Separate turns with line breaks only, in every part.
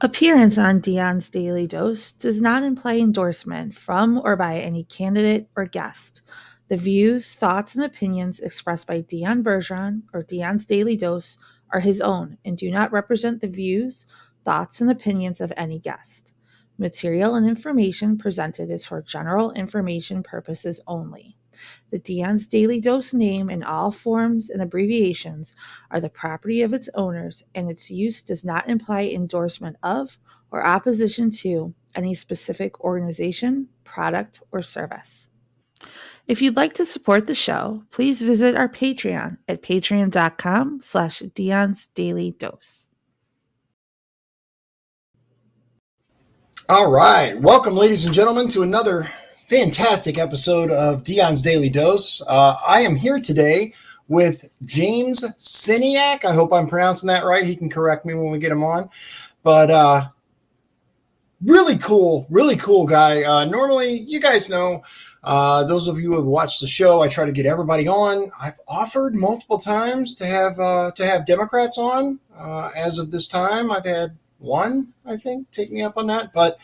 Appearance on Dion's Daily Dose does not imply endorsement from or by any candidate or guest. The views, thoughts, and opinions expressed by Dion Bergeron or Dion's Daily Dose are his own and do not represent the views, thoughts, and opinions of any guest. Material and information presented is for general information purposes only. The Dion's Daily Dose name in all forms and abbreviations are the property of its owners, and its use does not imply endorsement of or opposition to any specific organization, product, or service. If you'd like to support the show, please visit our Patreon at patreon.com/Dion's Daily Dose.
All right. Welcome, ladies and gentlemen, to another fantastic episode of Dion's Daily Dose. I am here today with James Sceniak. I hope I'm pronouncing that right. He can correct me when we get him on. But really cool guy. Normally, you guys know, those of you who have watched the show, I try to get everybody on. I've offered multiple times to have Democrats on. As of this time, I've had one, I think, take me up on that. But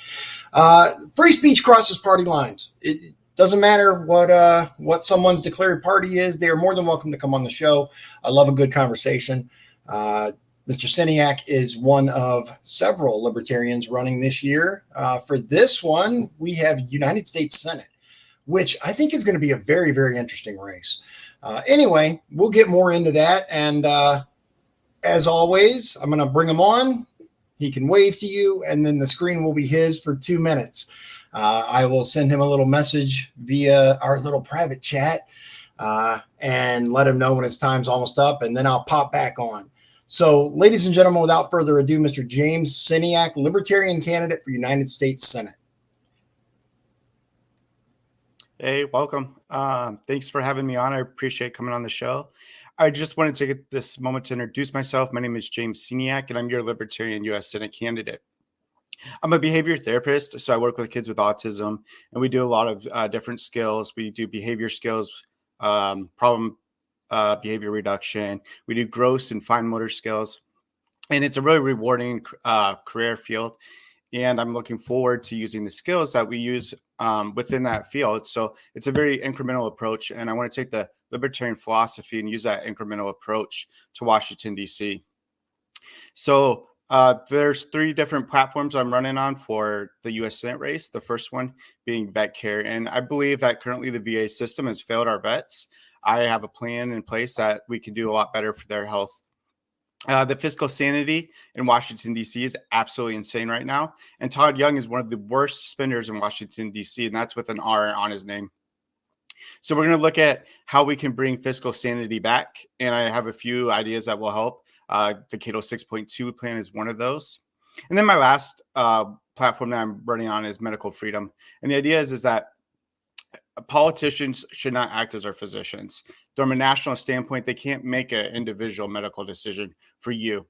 free speech crosses party lines. It doesn't matter what someone's declared party is. They are more than welcome to come on the show. I love a good conversation. Mr. Sceniak is one of several libertarians running this year. For this one, we have United States Senate, which I think is going to be a very, very interesting race. Anyway, we'll get more into that. And as always, I'm going to bring him on. He can wave to you, and then the screen will be his for 2 minutes. I will send him a little message via our little private chat and let him know when his time's almost up, and then I'll pop back on. So, ladies and gentlemen, without further ado, Mr. James Sceniak, Libertarian candidate for United States Senate.
Hey, welcome. Thanks for having me on. I appreciate coming on the show. I just wanted to take this moment to introduce myself. My name is James Sceniak, and I'm your Libertarian U.S. Senate candidate. I'm a behavior therapist, so I work with kids with autism, and we do a lot of different skills. We do behavior skills, problem behavior reduction. We do gross and fine motor skills, and it's a really rewarding career field. And I'm looking forward to using the skills that we use within that field. So it's a very incremental approach, and I want to take the libertarian philosophy and use that incremental approach to Washington, D.C. So there's 3 different platforms I'm running on for the U.S. Senate race. The first one being vet care. And I believe that currently the VA system has failed our vets. I have a plan in place that we can do a lot better for their health. The fiscal sanity in Washington, D.C. is absolutely insane right now. And Todd Young is one of the worst spenders in Washington, D.C., and that's with an R on his name. So we're going to look at how we can bring fiscal sanity back. And I have a few ideas that will help. The Cato 6.2 plan is one of those. And then my last platform that I'm running on is medical freedom. And the idea is that politicians should not act as our physicians. From a national standpoint, they can't make an individual medical decision for you.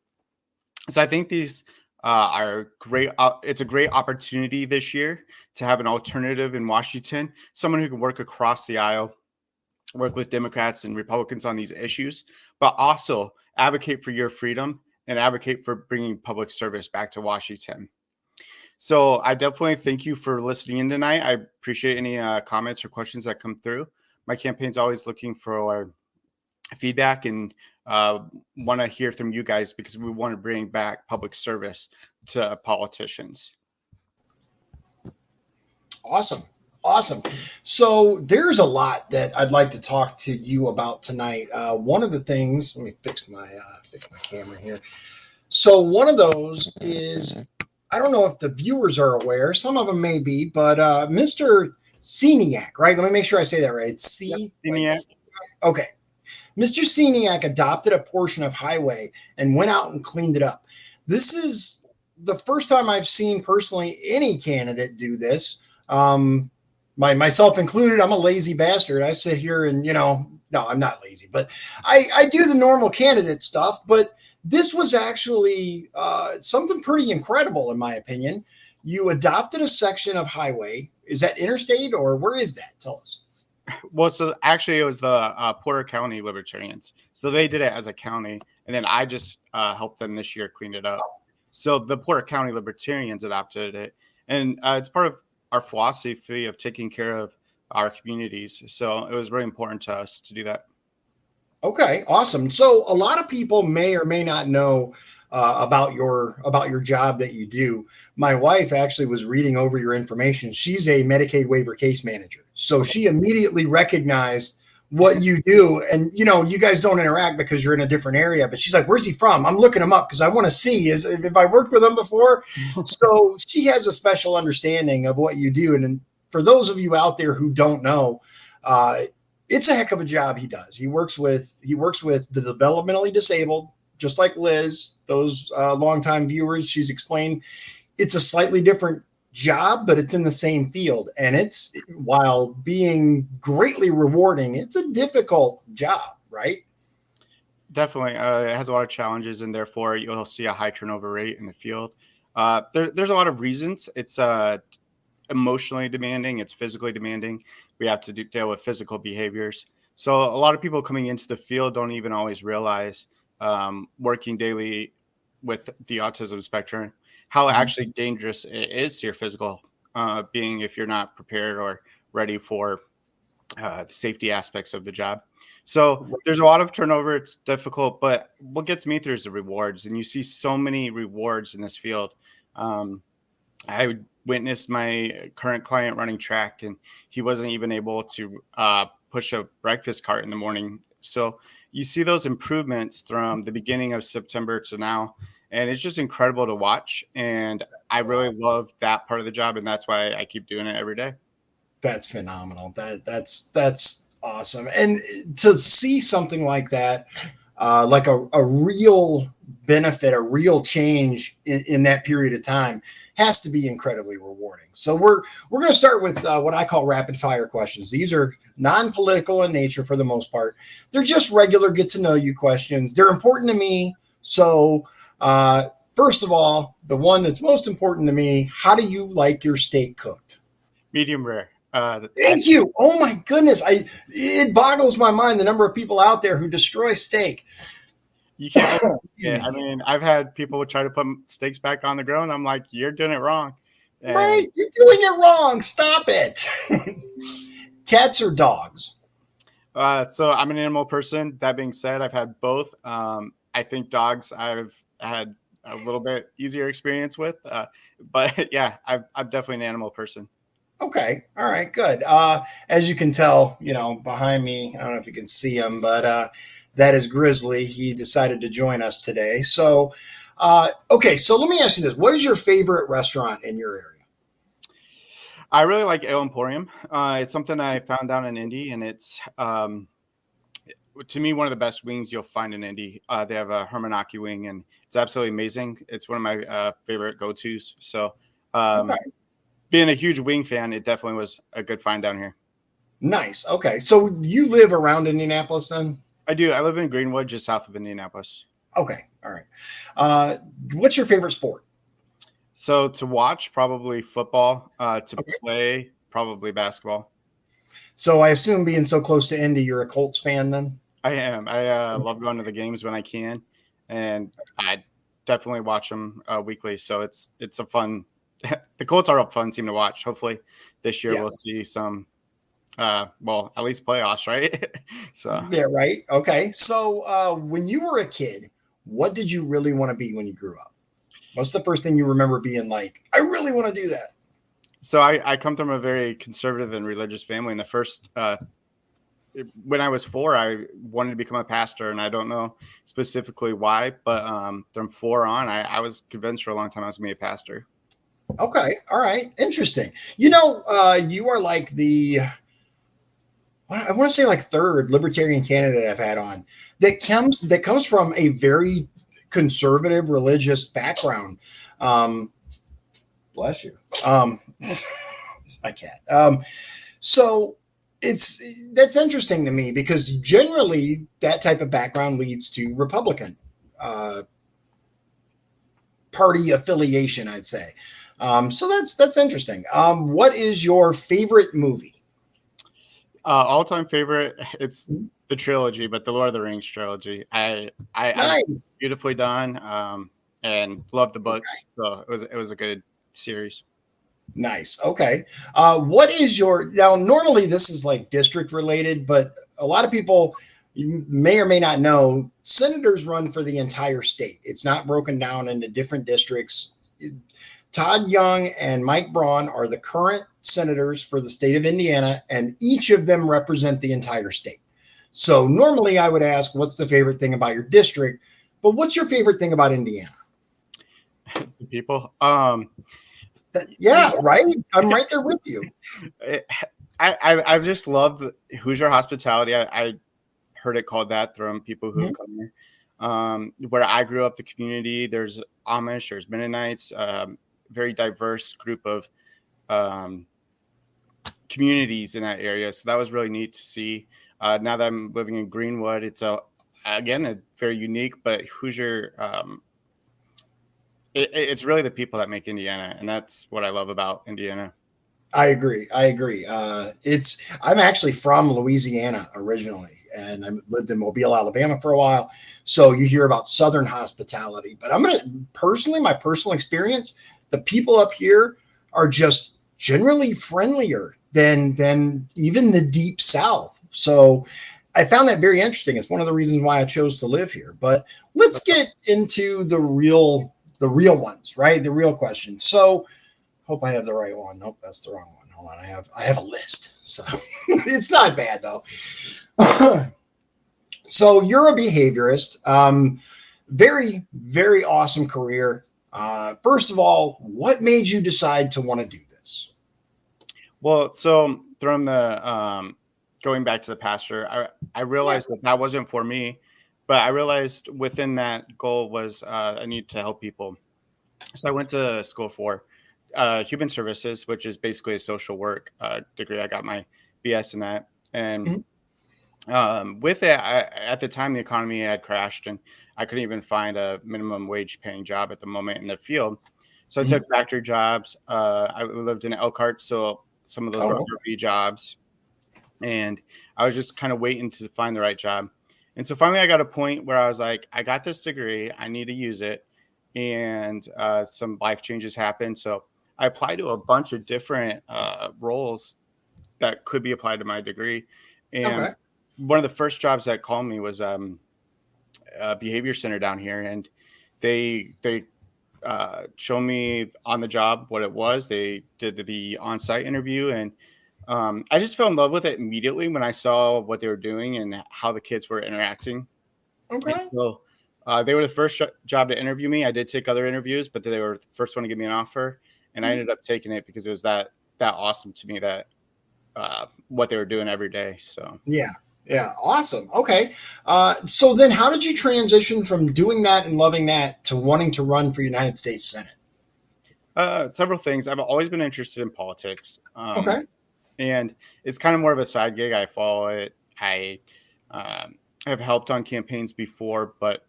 So I think these are great. It's a great opportunity this year to have an alternative in Washington, someone who can work across the aisle, work with Democrats and Republicans on these issues, but also advocate for your freedom and advocate for bringing public service back to Washington. So I definitely thank you for listening in tonight. I appreciate any comments or questions that come through. My campaign's always looking for feedback and want to hear from you guys because we want to bring back public service to politicians.
Awesome. So there's a lot that I'd like to talk to you about tonight. One of the things, let me fix my camera here. So one of those is, I don't know if the viewers are aware, some of them may be, but Mr. Sceniak, right? Let me make sure I say that right. It's
Sceniak.
Okay. Mr. Sceniak adopted a portion of highway and went out and cleaned it up. This is the first time I've seen personally any candidate do this. Myself included, I'm a lazy bastard. I sit here and, no, I'm not lazy, but I do the normal candidate stuff. But this was actually something pretty incredible, in my opinion. You adopted a section of highway. Is that interstate or where is that? Tell us.
Well, so actually it was the Porter County Libertarians. So they did it as a county, and then I just helped them this year clean it up. So the Porter County Libertarians adopted it, and it's part of our philosophy of taking care of our communities. So it was really important to us to do that.
Okay, awesome. So a lot of people may or may not know about your job that you do. My wife actually was reading over your information. She's a Medicaid waiver case manager, so she immediately recognized what you do. And you guys don't interact because you're in a different area. But she's like, "Where's he from?" I'm looking him up because I want to see if I worked with him before. So she has a special understanding of what you do. And for those of you out there who don't know, it's a heck of a job he does. He works with the developmentally disabled, just like Liz. Those longtime viewers, she's explained it's a slightly different job, but it's in the same field. And it's, while being greatly rewarding, it's a difficult job, right?
Definitely. It has a lot of challenges, and therefore you'll see a high turnover rate in the field. There's a lot of reasons. It's emotionally demanding. It's physically demanding. We have to deal with physical behaviors. So a lot of people coming into the field don't even always realize, working daily with the autism spectrum, how actually dangerous it is to your physical being if you're not prepared or ready for the safety aspects of the job. So there's a lot of turnover. It's difficult, but what gets me through is the rewards. And you see so many rewards in this field. I witnessed my current client running track, and he wasn't even able to push a breakfast cart in the morning. So you see those improvements from the beginning of September to now, and it's just incredible to watch. And I really love that part of the job, and that's why I keep doing it every day.
That's phenomenal. That's awesome. And to see something like that, like a real benefit, a real change in that period of time, has to be incredibly rewarding. So we're going to start with what I call rapid fire questions. These are non-political in nature for the most part. They're just regular get to know you questions. They're important to me. So first of all, the one that's most important to me: how do you like your steak cooked?
Medium rare.
Thank you. Oh my goodness. It boggles my mind the number of people out there who destroy steak.
You can't. I mean, I've had people try to put steaks back on the grill, and I'm like, "You're doing it wrong." And
Right. You're doing it wrong. Stop it. Cats or dogs?
So I'm an animal person. That being said, I've had both. I think dogs I've had a little bit easier experience with, but yeah, I'm definitely an animal person.
Okay. All right. Good. As you can tell, behind me, I don't know if you can see him, but that is Grizzly. He decided to join us today. So, okay. So let me ask you this: what is your favorite restaurant in your area?
I really like Ale Emporium. It's something I found down in Indy, and it's to me one of the best wings you'll find in Indy. They have a Hermanaki wing, and it's absolutely amazing. It's one of my favorite go-tos. So,
Okay.
being a huge wing fan, it definitely was a good find down here.
Nice. Okay. So you live around Indianapolis then?
I do. I live in Greenwood, just south of Indianapolis.
Okay. All right. What's your favorite sport?
So to watch, probably football. To
Okay.
play, probably basketball.
So I assume, being so close to Indy, you're a Colts fan then?
I am. I love going to the games when I can, and I definitely watch them weekly. So it's a fun. The Colts are a fun team to watch. Hopefully, this year
Yeah.
we'll see some. Well, at least playoffs, right? So
Yeah, right. Okay. So when you were a kid, what did you really want to be when you grew up? What's the first thing you remember being like, I really want to do that?
So I come from a very conservative and religious family. And the first, when I was 4, I wanted to become a pastor, and I don't know specifically why, but from 4 on, I was convinced for a long time I was going to be a pastor.
Okay. All right. Interesting. You are like I want to say like third libertarian candidate I've had on that comes from a very conservative religious background. Bless you. It's my cat. So that's interesting to me because generally that type of background leads to Republican party affiliation, I'd say. So that's interesting. What is your favorite movie?
All-time favorite, it's the trilogy, but the Lord of the Rings trilogy. I
Nice.
it's beautifully done. and loved the books. So it was a good series.
Nice. Okay. What is your now? Normally, this is like district related, but a lot of people may or may not know senators run for the entire state. It's not broken down into different districts. Todd Young and Mike Braun are the current senators for the state of Indiana, and each of them represent the entire state. So normally, I would ask, "What's the favorite thing about your district?" But what's your favorite thing about Indiana?
The people.
Yeah, right. I'm right there with you.
I just love the Hoosier hospitality. I heard it called that from people who have come here. Where I grew up, the community, there's Amish, there's Mennonites, very diverse group of communities in that area. So that was really neat to see. Now that I'm living in Greenwood, it's again a very unique, but Hoosier. It's really the people that make Indiana, and that's what I love about Indiana.
I agree. I'm actually from Louisiana originally, and I lived in Mobile, Alabama for a while. So you hear about Southern hospitality, but my personal experience, the people up here are just generally friendlier than even the deep South. So I found that very interesting. It's one of the reasons why I chose to live here. But let's get into the real ones, right? The real question. So hope I have the right one. Nope, that's the wrong one. Hold on. I have a list. So it's not bad though. So you're a behaviorist. Very, very awesome career. First of all, what made you decide to want to do this?
Well, so from the going back to the pastor, I realized that wasn't for me. But I realized within that goal was I need to help people. So I went to school for human services, which is basically a social work degree. I got my BS in that. And with it, at the time, the economy had crashed and I couldn't even find a minimum wage paying job at the moment in the field. So I took factory jobs. I lived in Elkhart, so some of those were RV jobs. And I was just kind of waiting to find the right job. And so finally I got a point where I was like, I got this degree, I need to use it. And some life changes happened. So I applied to a bunch of different roles that could be applied to my degree. And one of the first jobs that called me was a behavior center down here. And they showed me on the job what it was. They did the on-site interview, and I just fell in love with it immediately when I saw what they were doing and how the kids were interacting. Okay. So they were the first job to interview me. I did take other interviews, but they were the first one to give me an offer, and I ended up taking it because it was that awesome to me, that what they were doing every day. So yeah, awesome. Okay, so then how did you transition from doing that and loving that to wanting to run for United States Senate? Several things. I've always been interested in politics. And it's kind of more of a side gig. I follow it. I have helped on campaigns before, but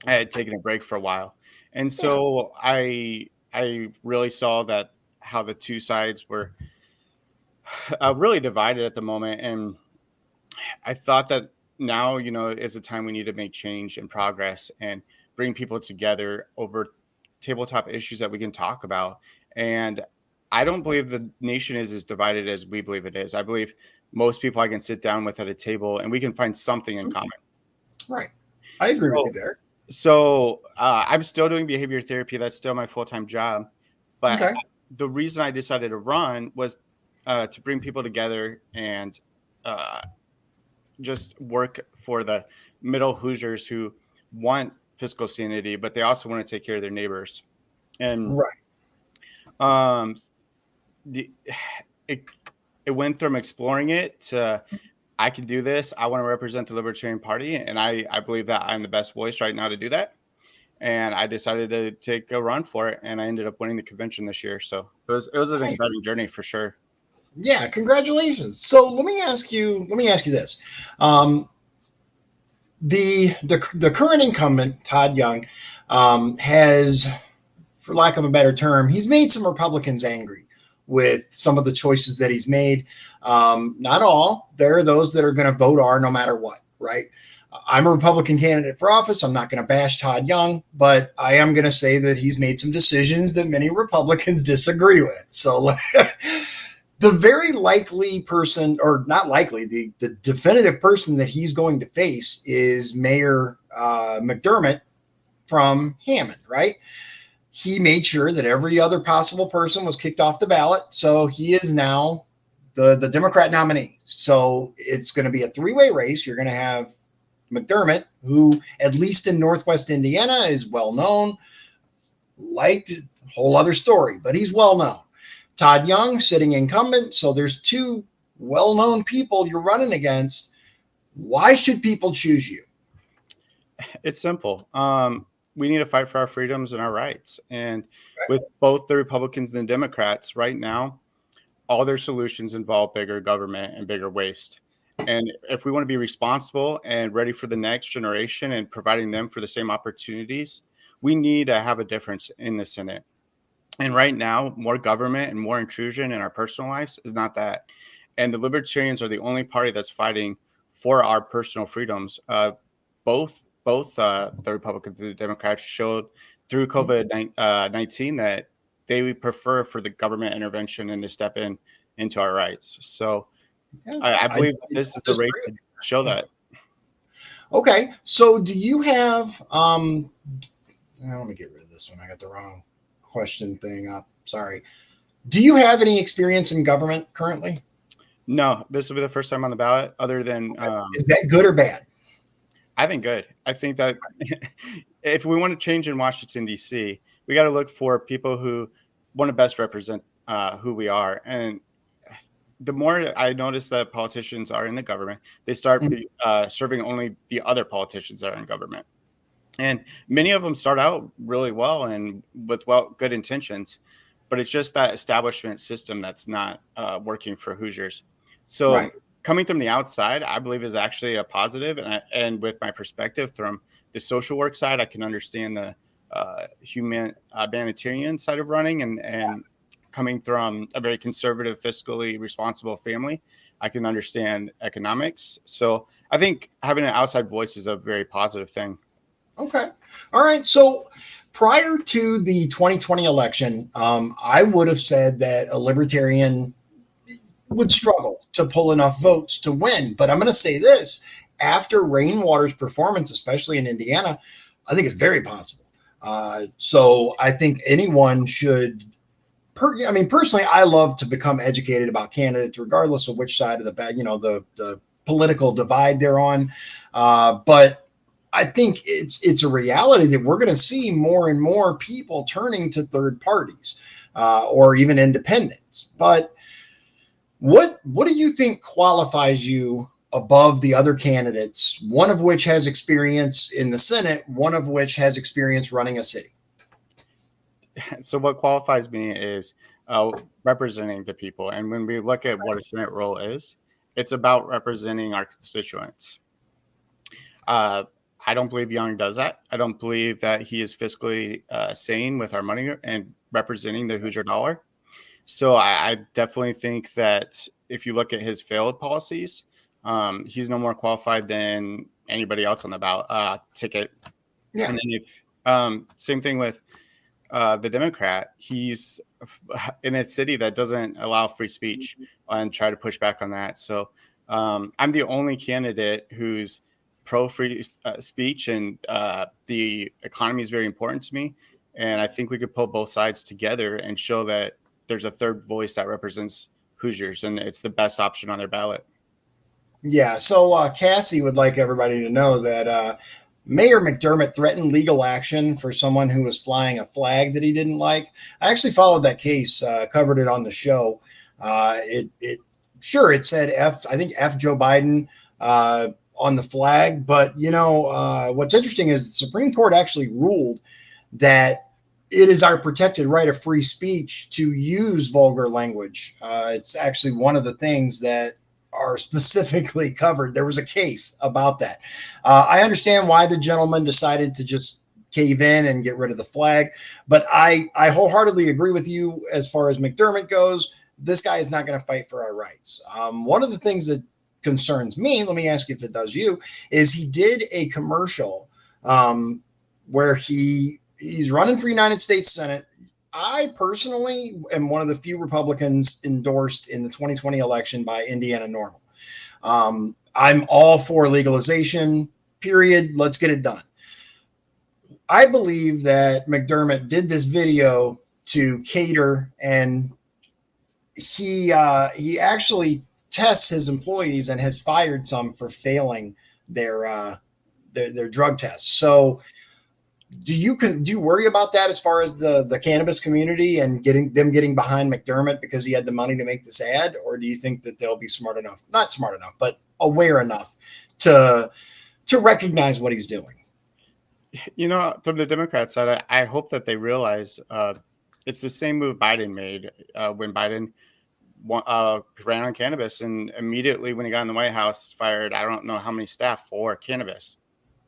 I had taken a break for a while. And so I really saw that how the two sides were really divided at the moment. And I thought that now, is a time we need to make change and progress and bring people together over tabletop issues that we can talk about. And I don't believe the nation is as divided as we believe it is. I believe most people I can sit down with at a table and we can find something in common.
Right. I agree with you there.
So I'm still doing behavior therapy. That's still my full-time job. But the reason I decided to run was to bring people together and just work for the middle Hoosiers who want fiscal sanity, but they also want to take care of their neighbors. And it went from exploring it to I can do this. I want to represent the Libertarian Party, and I believe that I'm the best voice right now to do that. And I decided to take a run for it, and I ended up winning the convention this year. So it was an exciting journey for sure.
Yeah, congratulations. So let me ask you this: the current incumbent, Todd Young, has, for lack of a better term, he's made some Republicans angry with some of the choices that he's made. Not all. There are those that are going to vote R no matter what, right? I'm a Republican candidate for office. I'm not going to bash Todd Young, but I am going to say that he's made some decisions that many Republicans disagree with. So the very likely person, or not likely, the definitive person that he's going to face is Mayor McDermott from Hammond, right? He made sure that every other possible person was kicked off the ballot. So he is now the Democrat nominee. So it's going to be a three-way race. You're going to have McDermott, who at least in Northwest Indiana is well known, liked, it's a whole other story, but he's well known. Todd Young, sitting incumbent. So there's two well-known people you're running against. Why should people choose you?
It's simple. We need to fight for our freedoms and our rights. And with both the Republicans and the Democrats right now, all their solutions involve bigger government and bigger waste. And if we want to be responsible and ready for the next generation and providing them for the same opportunities, we need to have a difference in the Senate. And right now, more government and more intrusion in our personal lives is not that. And the Libertarians are the only party that's fighting for our personal freedoms. Both the Republicans and the Democrats showed through COVID-19 that they would prefer for the government intervention and to step into our rights. So I believe this is the race to show that.
Okay. So do you have, let me get rid of this one. I got the wrong question thing up. Sorry. Do you have any experience in government currently?
No, this will be the first time on the ballot other than.
Is that good or bad?
I think good. I think that if we want to change in Washington, D.C., we got to look for people who want to best represent who we are. And the more I notice that politicians are in the government, they start serving only the other politicians that are in government. And many of them start out really well and with good intentions, but it's just that establishment system that's not working for Hoosiers. So coming from the outside, I believe is actually a positive. And with my perspective from the social work side, I can understand the humanitarian side of running and coming from a very conservative, fiscally responsible family, I can understand economics. So I think having an outside voice is a very positive thing.
Okay. All right. So prior to the 2020 election, I would have said that a Libertarian would struggle to pull enough votes to win. But I'm going to say this, after Rainwater's performance, especially in Indiana, I think it's very possible. So I think anyone should, personally, I love to become educated about candidates, regardless of which side of the political divide they're on. But I think it's a reality that we're going to see more and more people turning to third parties or even independents. But what do you think qualifies you above the other candidates, one of which has experience in the Senate, one of which has experience running a city?
So what qualifies me is representing the people. And when we look at what a Senate role is, it's about representing our constituents. I don't believe Young does that. I don't believe that he is fiscally sane with our money and representing the Hoosier dollar. So I definitely think that if you look at his failed policies, he's no more qualified than anybody else on the ballot ticket. Yeah. And then if same thing with the Democrat, he's in a city that doesn't allow free speech and try to push back on that. So I'm the only candidate who's pro-free speech, and the economy is very important to me. And I think we could pull both sides together and show that there's a third voice that represents Hoosiers, and it's the best option on their ballot.
Yeah, so Cassie would like everybody to know that Mayor McDermott threatened legal action for someone who was flying a flag that he didn't like. I actually followed that case, covered it on the show. It said F Joe Biden on the flag. But, what's interesting is the Supreme Court actually ruled that it is our protected right of free speech to use vulgar language. It's actually one of the things that are specifically covered. There was a case about that. I understand why the gentleman decided to just cave in and get rid of the flag, but I wholeheartedly agree with you as far as McDermott goes. This guy is not going to fight for our rights. One of the things that concerns me, let me ask you if it does you, is he did a commercial where he's running for United States Senate. I personally am one of the few Republicans endorsed in the 2020 election by Indiana Normal. I'm all for legalization, period. Let's get it done. I believe that McDermott did this video to cater, and he actually tests his employees and has fired some for failing their drug tests. So do you worry about that as far as the cannabis community and getting behind McDermott because he had the money to make this ad, or do you think that they'll be not smart enough, but aware enough to recognize what he's doing?
From the Democrat side, I hope that they realize it's the same move Biden made when Biden ran on cannabis, and immediately when he got in the White House, fired I don't know how many staff for cannabis.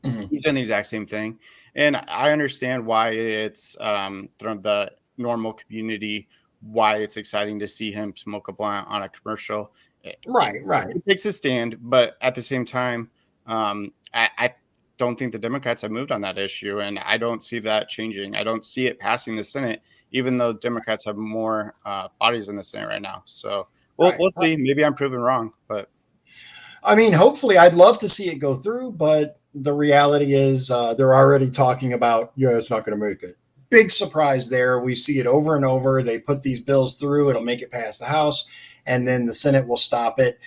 Mm-hmm. He's done the exact same thing. And I understand why it's from the normal community, why it's exciting to see him smoke a blunt on a commercial.
Right.
It takes a stand, but at the same time, I don't think the Democrats have moved on that issue, and I don't see that changing. I don't see it passing the Senate, even though Democrats have more bodies in the Senate right now. So we'll see. Maybe I'm proven wrong, but
I mean, hopefully, I'd love to see it go through, but the reality is they're already talking about, it's not going to make it. Big surprise there. We see it over and over. They put these bills through. It'll make it past the House, and then the Senate will stop it.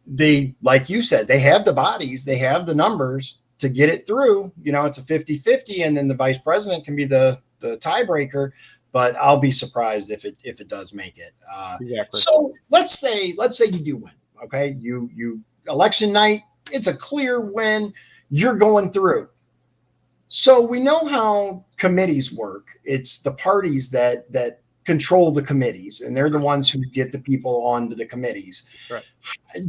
They, like you said, they have the bodies. They have the numbers to get it through. It's a 50-50, and then the vice president can be the tiebreaker. But I'll be surprised if it does make it.
Exactly.
So let's say you do win. Okay, you election night, it's a clear win. You're going through. So we know how committees work. It's the parties that control the committees, and they're the ones who get the people onto the committees.
Right.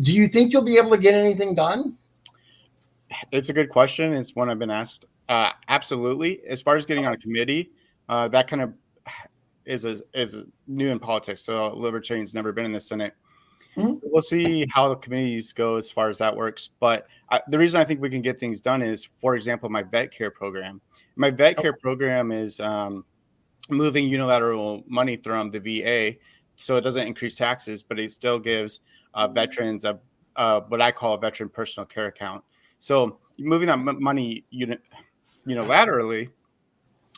Do you think you'll be able to get anything done?
It's a good question. It's one I've been asked. Absolutely. As far as getting on a committee, that kind of is new in politics. So Libertarian's never been in the Senate. Mm-hmm. So we'll see how the committees go as far as that works. But the reason I think we can get things done is, for example, my vet care program. My vet care program is moving unilateral money from the VA, so it doesn't increase taxes, but it still gives veterans what I call a veteran personal care account. So moving that money unilaterally,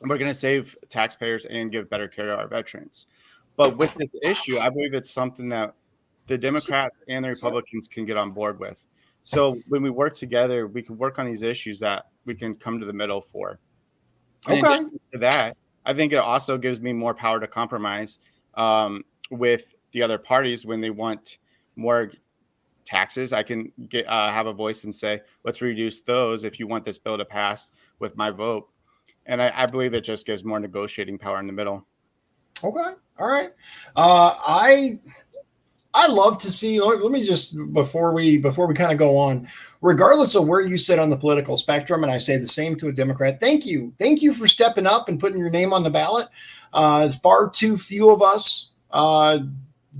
we're going to save taxpayers and give better care to our veterans. But with this issue, I believe it's something that the Democrats and the Republicans can get on board with. So when we work together, we can work on these issues that we can come to the middle for. And in addition to that, I think it also gives me more power to compromise with the other parties when they want more taxes. I can have a voice and say, let's reduce those if you want this bill to pass with my vote. And I believe it just gives more negotiating power in the middle.
Okay. All right. I love to see, let me just, before we kind of go on, regardless of where you sit on the political spectrum, and I say the same to a Democrat, thank you for stepping up and putting your name on the ballot. Far too few of us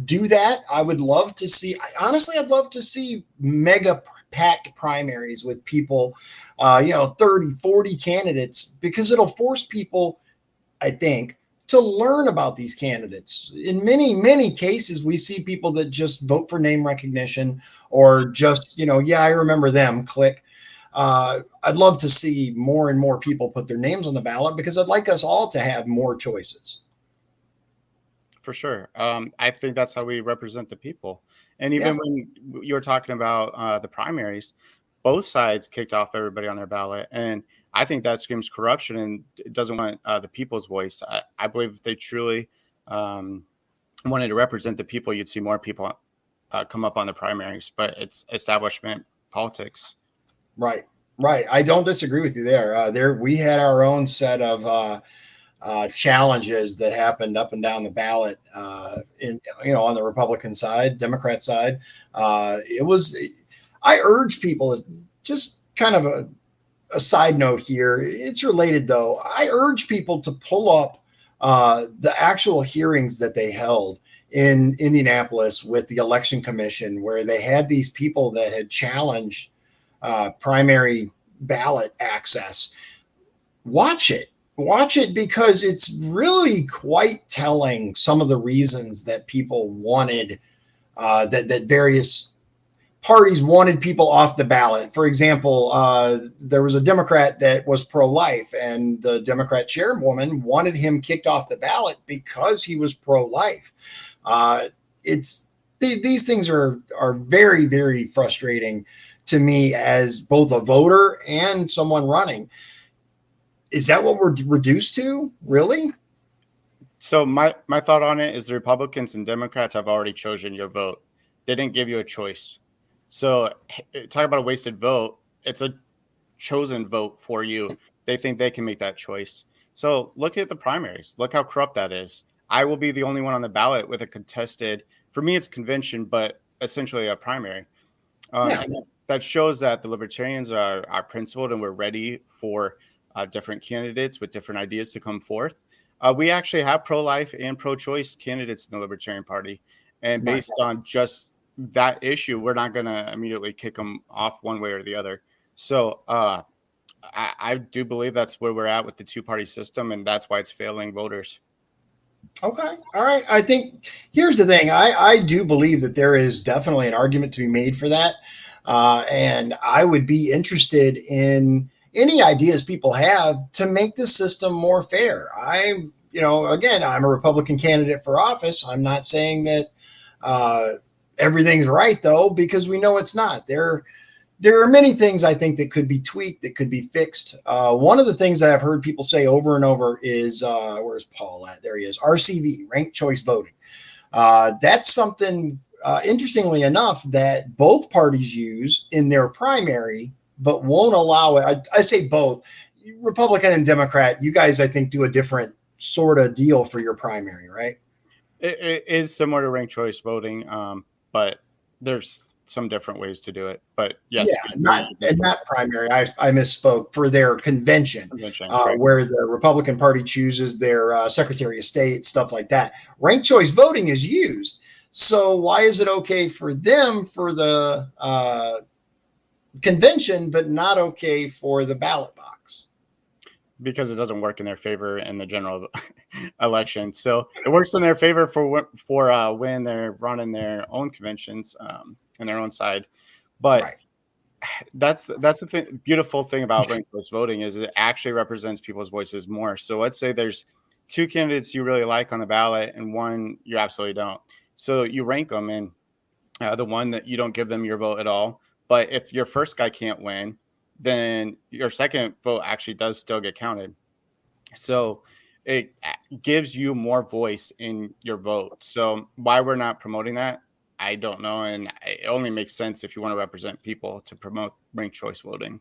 do that. I would love to see, I'd love to see mega packed primaries with people, 30, 40 candidates, because it'll force people, I think, to learn about these candidates. In many, many cases, we see people that just vote for name recognition or just, I remember them, click. I'd love to see more and more people put their names on the ballot because I'd like us all to have more choices.
For sure. I think that's how we represent the people. And even when you were talking about the primaries, both sides kicked off everybody on their ballot. And I think that screams corruption and it doesn't want the people's voice. I believe if they truly wanted to represent the people, you'd see more people come up on the primaries, but it's establishment politics.
Right. I don't disagree with you there. We had our own set of challenges that happened up and down the ballot on the Republican side, Democrat side. I urge people, just kind of a side note here. It's related though. I urge people to pull up the actual hearings that they held in Indianapolis with the election commission, where they had these people that had challenged primary ballot access. Watch it because it's really quite telling some of the reasons that people wanted that various parties wanted people off the ballot. For example, there was a Democrat that was pro-life, and the Democrat chairwoman wanted him kicked off the ballot because he was pro-life. These things are very, very frustrating to me as both a voter and someone running. Is that what we're reduced to? Really?
So my thought on it is the Republicans and Democrats have already chosen your vote. They didn't give you a choice. So talk about a wasted vote. It's a chosen vote for you. They think they can make that choice. So look at the primaries. Look how corrupt that is. I will be the only one on the ballot with a contested, for me, it's convention, but essentially a primary. And that shows that the Libertarians are principled and we're ready for different candidates with different ideas to come forth. We actually have pro-life and pro-choice candidates in the Libertarian Party. And based on just that issue, we're not going to immediately kick them off one way or the other. So I do believe that's where we're at with the two-party system, and that's why it's failing voters.
Okay. All right. I think here's the thing. I do believe that there is definitely an argument to be made for that. And I would be interested in any ideas people have to make the system more fair. Again, I'm a Republican candidate for office. I'm not saying that everything's right, though, because we know it's not. There are many things I think that could be tweaked, that could be fixed. One of the things that I've heard people say over and over is, where's Paul at? There he is. RCV, ranked choice voting. That's something, interestingly enough, that both parties use in their primary, but won't allow it. I say both. Republican and Democrat, you guys, I think, do a different sort of deal for your primary, right?
It is similar to ranked choice voting, but there's some different ways to do it. But yes,
not primary. I misspoke. For their convention, where the Republican Party chooses their Secretary of State, stuff like that. Ranked choice voting is used. So why is it okay for them for the convention, but not okay for the ballot box?
Because it doesn't work in their favor in the general election. So it works in their favor for when they're running their own conventions on their own side. But that's the beautiful thing about ranked choice voting is it actually represents people's voices more. So let's say there's two candidates you really like on the ballot and one you absolutely don't. So you rank them, and the one that you don't give them your vote at all. But if your first guy can't win, then your second vote actually does still get counted. So it gives you more voice in your vote. So why we're not promoting that, I don't know. And it only makes sense if you want to represent people to promote ranked choice voting.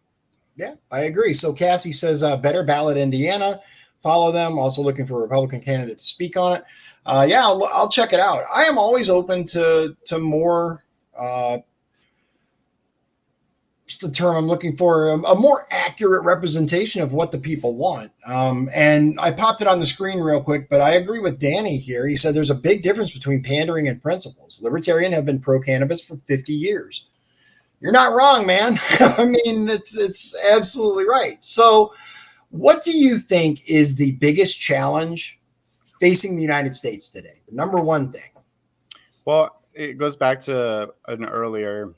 Yeah, I agree. So Cassie says, better ballot Indiana. Follow them. Also looking for a Republican candidate to speak on it. I'll check it out. I am always open to more what's the term I'm looking for? A more accurate representation of what the people want. And I popped it on the screen real quick, but I agree with Danny here. He said there's a big difference between pandering and principles. Libertarian have been pro-cannabis for 50 years. You're not wrong, man. I mean, it's absolutely right. So what do you think is the biggest challenge facing the United States today? The number one thing?
Well, it goes back to an earlier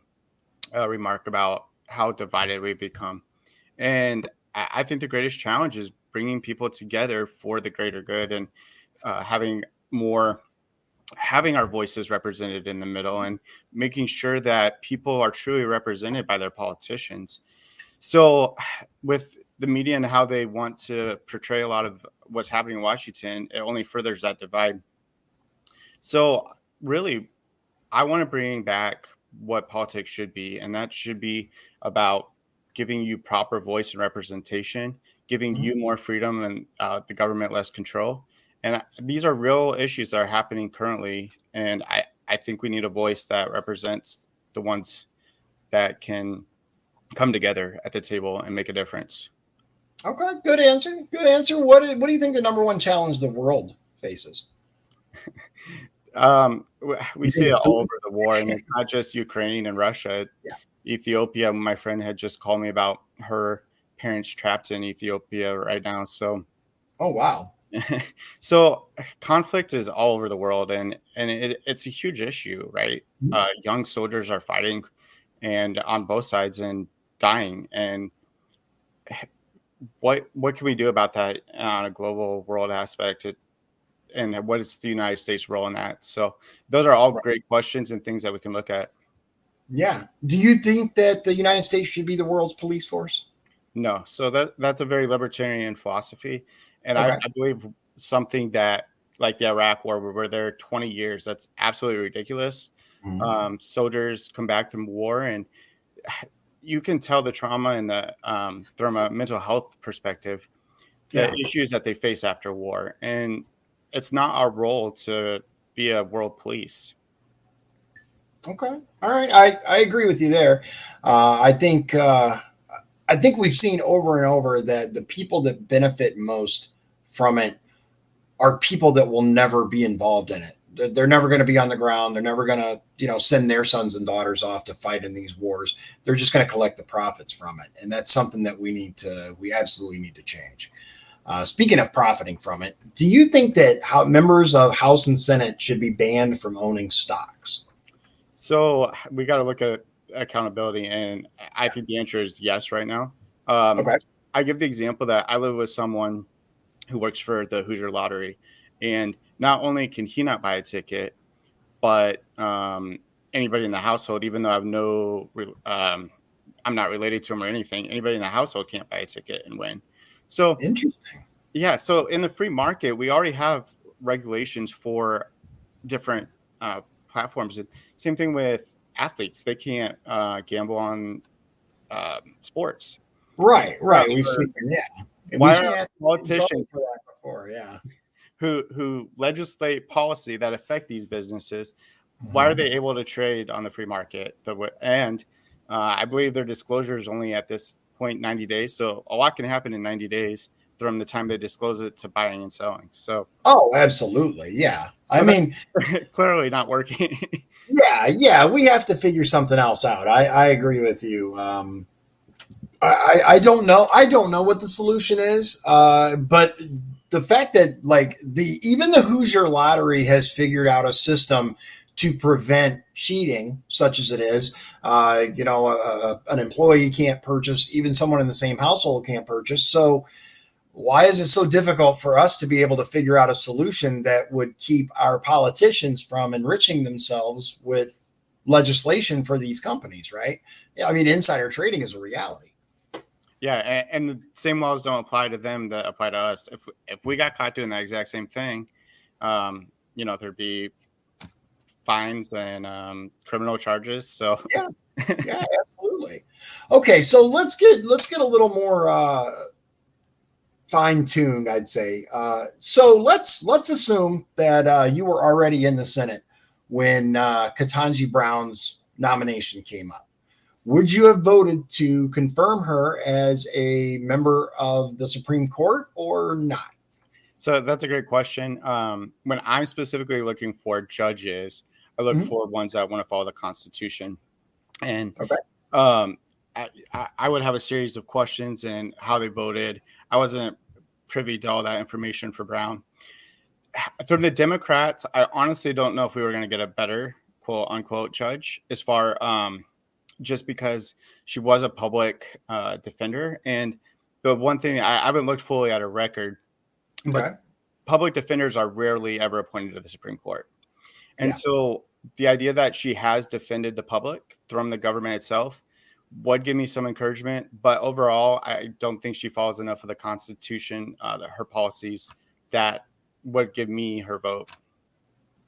remark about how divided we've become. And I think the greatest challenge is bringing people together for the greater good and having our voices represented in the middle and making sure that people are truly represented by their politicians. So with the media and how they want to portray a lot of what's happening in Washington, it only furthers that divide. So really, I want to bring back what politics should be, and that should be about giving you proper voice and representation, giving you more freedom and the government less control. And these are real issues that are happening currently, and I think we need a voice that represents the ones that can come together at the table and make a difference.
Okay, good answer. Good answer. What do you think the number one challenge the world faces?
We see it all over the war, and it's not just Ukraine and Russia.
Yeah.
Ethiopia, my friend had just called me about her parents trapped in Ethiopia right now. So,
Oh, wow.
so conflict is all over the world, and it's a huge issue, right?
Mhm.
Young soldiers are fighting, and on both sides and dying. And what can we do about that on a global world aspect? And what is the United States role in that? So those are all
Right.
great questions and things that we can look at.
Yeah. Do you think that the United States should be the world's police force?
No, so that's a very libertarian philosophy, and
Okay.
I believe something that like the Iraq War, where we're there 20 years, that's absolutely ridiculous.
Mhm.
Soldiers come back from war, and you can tell the trauma and the from a mental health perspective, the
Yeah.
issues that they face after war, and it's not our role to be a world police.
Okay. All right. I agree with you there. I think we've seen over and over that the people that benefit most from it are people that will never be involved in it. They're never going to be on the ground. They're never going to, send their sons and daughters off to fight in these wars. They're just going to collect the profits from it, and that's something that we absolutely need to change. Speaking of profiting from it, do you think that members of House and Senate should be banned from owning stocks?
So we got to look at accountability, and I think the answer is yes right now. Um,
Okay.
I give the example that I live with someone who works for the Hoosier Lottery, and not only can he not buy a ticket, but anybody in the household, even though I'm not related to him or anything, anybody in the household can't buy a ticket and win. So
Interesting.
yeah, so in the free market, we already have regulations for different platforms. And same thing with athletes; they can't gamble on sports.
Right. Right. We've
However,
seen, yeah. And we've
why
seen
are
that in trouble
politicians
for that before. Yeah.
who legislate policy that affect these businesses, why are
Mhm.
they able to trade on the free market? And I believe their disclosure is only at this point 90 days. So a lot can happen in 90 days from the time they disclose it to buying and selling. So,
Oh, absolutely. Yeah. I
so that's
mean,
clearly not working.
yeah. We have to figure something else out. I agree with you. I don't know. I don't know what the solution is. But the fact that even the Hoosier Lottery has figured out a system to prevent cheating, such as it is, an employee can't purchase, even someone in the same household can't purchase. So why is it so difficult for us to be able to figure out a solution that would keep our politicians from enriching themselves with legislation for these companies, right? Yeah, I mean, insider trading is a reality.
Yeah, and the same laws don't apply to them that apply to us. If we got caught doing the exact same thing, there'd be fines and criminal charges. So
Yeah, yeah, absolutely. Okay, so let's get a little more fine tuned, I'd say. So let's assume that you were already in the Senate when Ketanji Brown's nomination came up. Would you have voted to confirm her as a member of the Supreme Court or not?
So that's a great question. When I'm specifically looking for judges, I look
Mhm.
for ones that want to follow the Constitution, and
Okay.
um, I would have a series of questions and how they voted. I wasn't privy to all that information for Brown. From the Democrats, I honestly don't know if we were going to get a better quote unquote judge as far just because she was a public defender. And the one thing I haven't looked fully at her record, but
Okay.
public defenders are rarely ever appointed to the Supreme Court. And
Yeah.
so the idea that she has defended the public from the government itself would give me some encouragement. But overall, I don't think she follows enough of the Constitution, her policies that would give me her vote.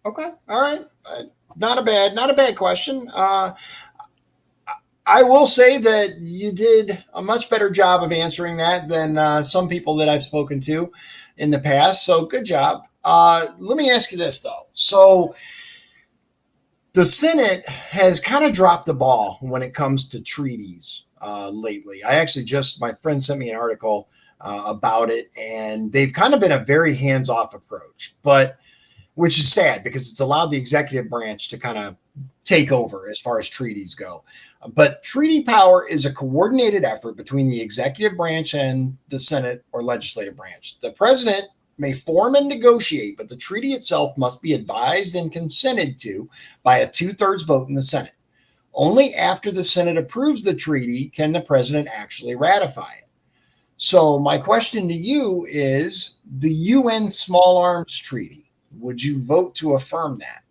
Okay. All right. Not a bad question. I will say that you did a much better job of answering that than some people that I've spoken to in the past. So good job. Let me ask you this though. So the Senate has kind of dropped the ball when it comes to treaties lately. My friend sent me an article about it, and they've kind of been a very hands-off approach. But which is sad because it's allowed the executive branch to kind of take over as far as treaties go. But treaty power is a coordinated effort between the executive branch and the Senate or legislative branch. The president may form and negotiate, but the treaty itself must be advised and consented to by a 2/3 vote in the Senate. Only after the Senate approves the treaty can the president actually ratify it. So my question to you is, the UN Small Arms Treaty, would you vote to affirm that?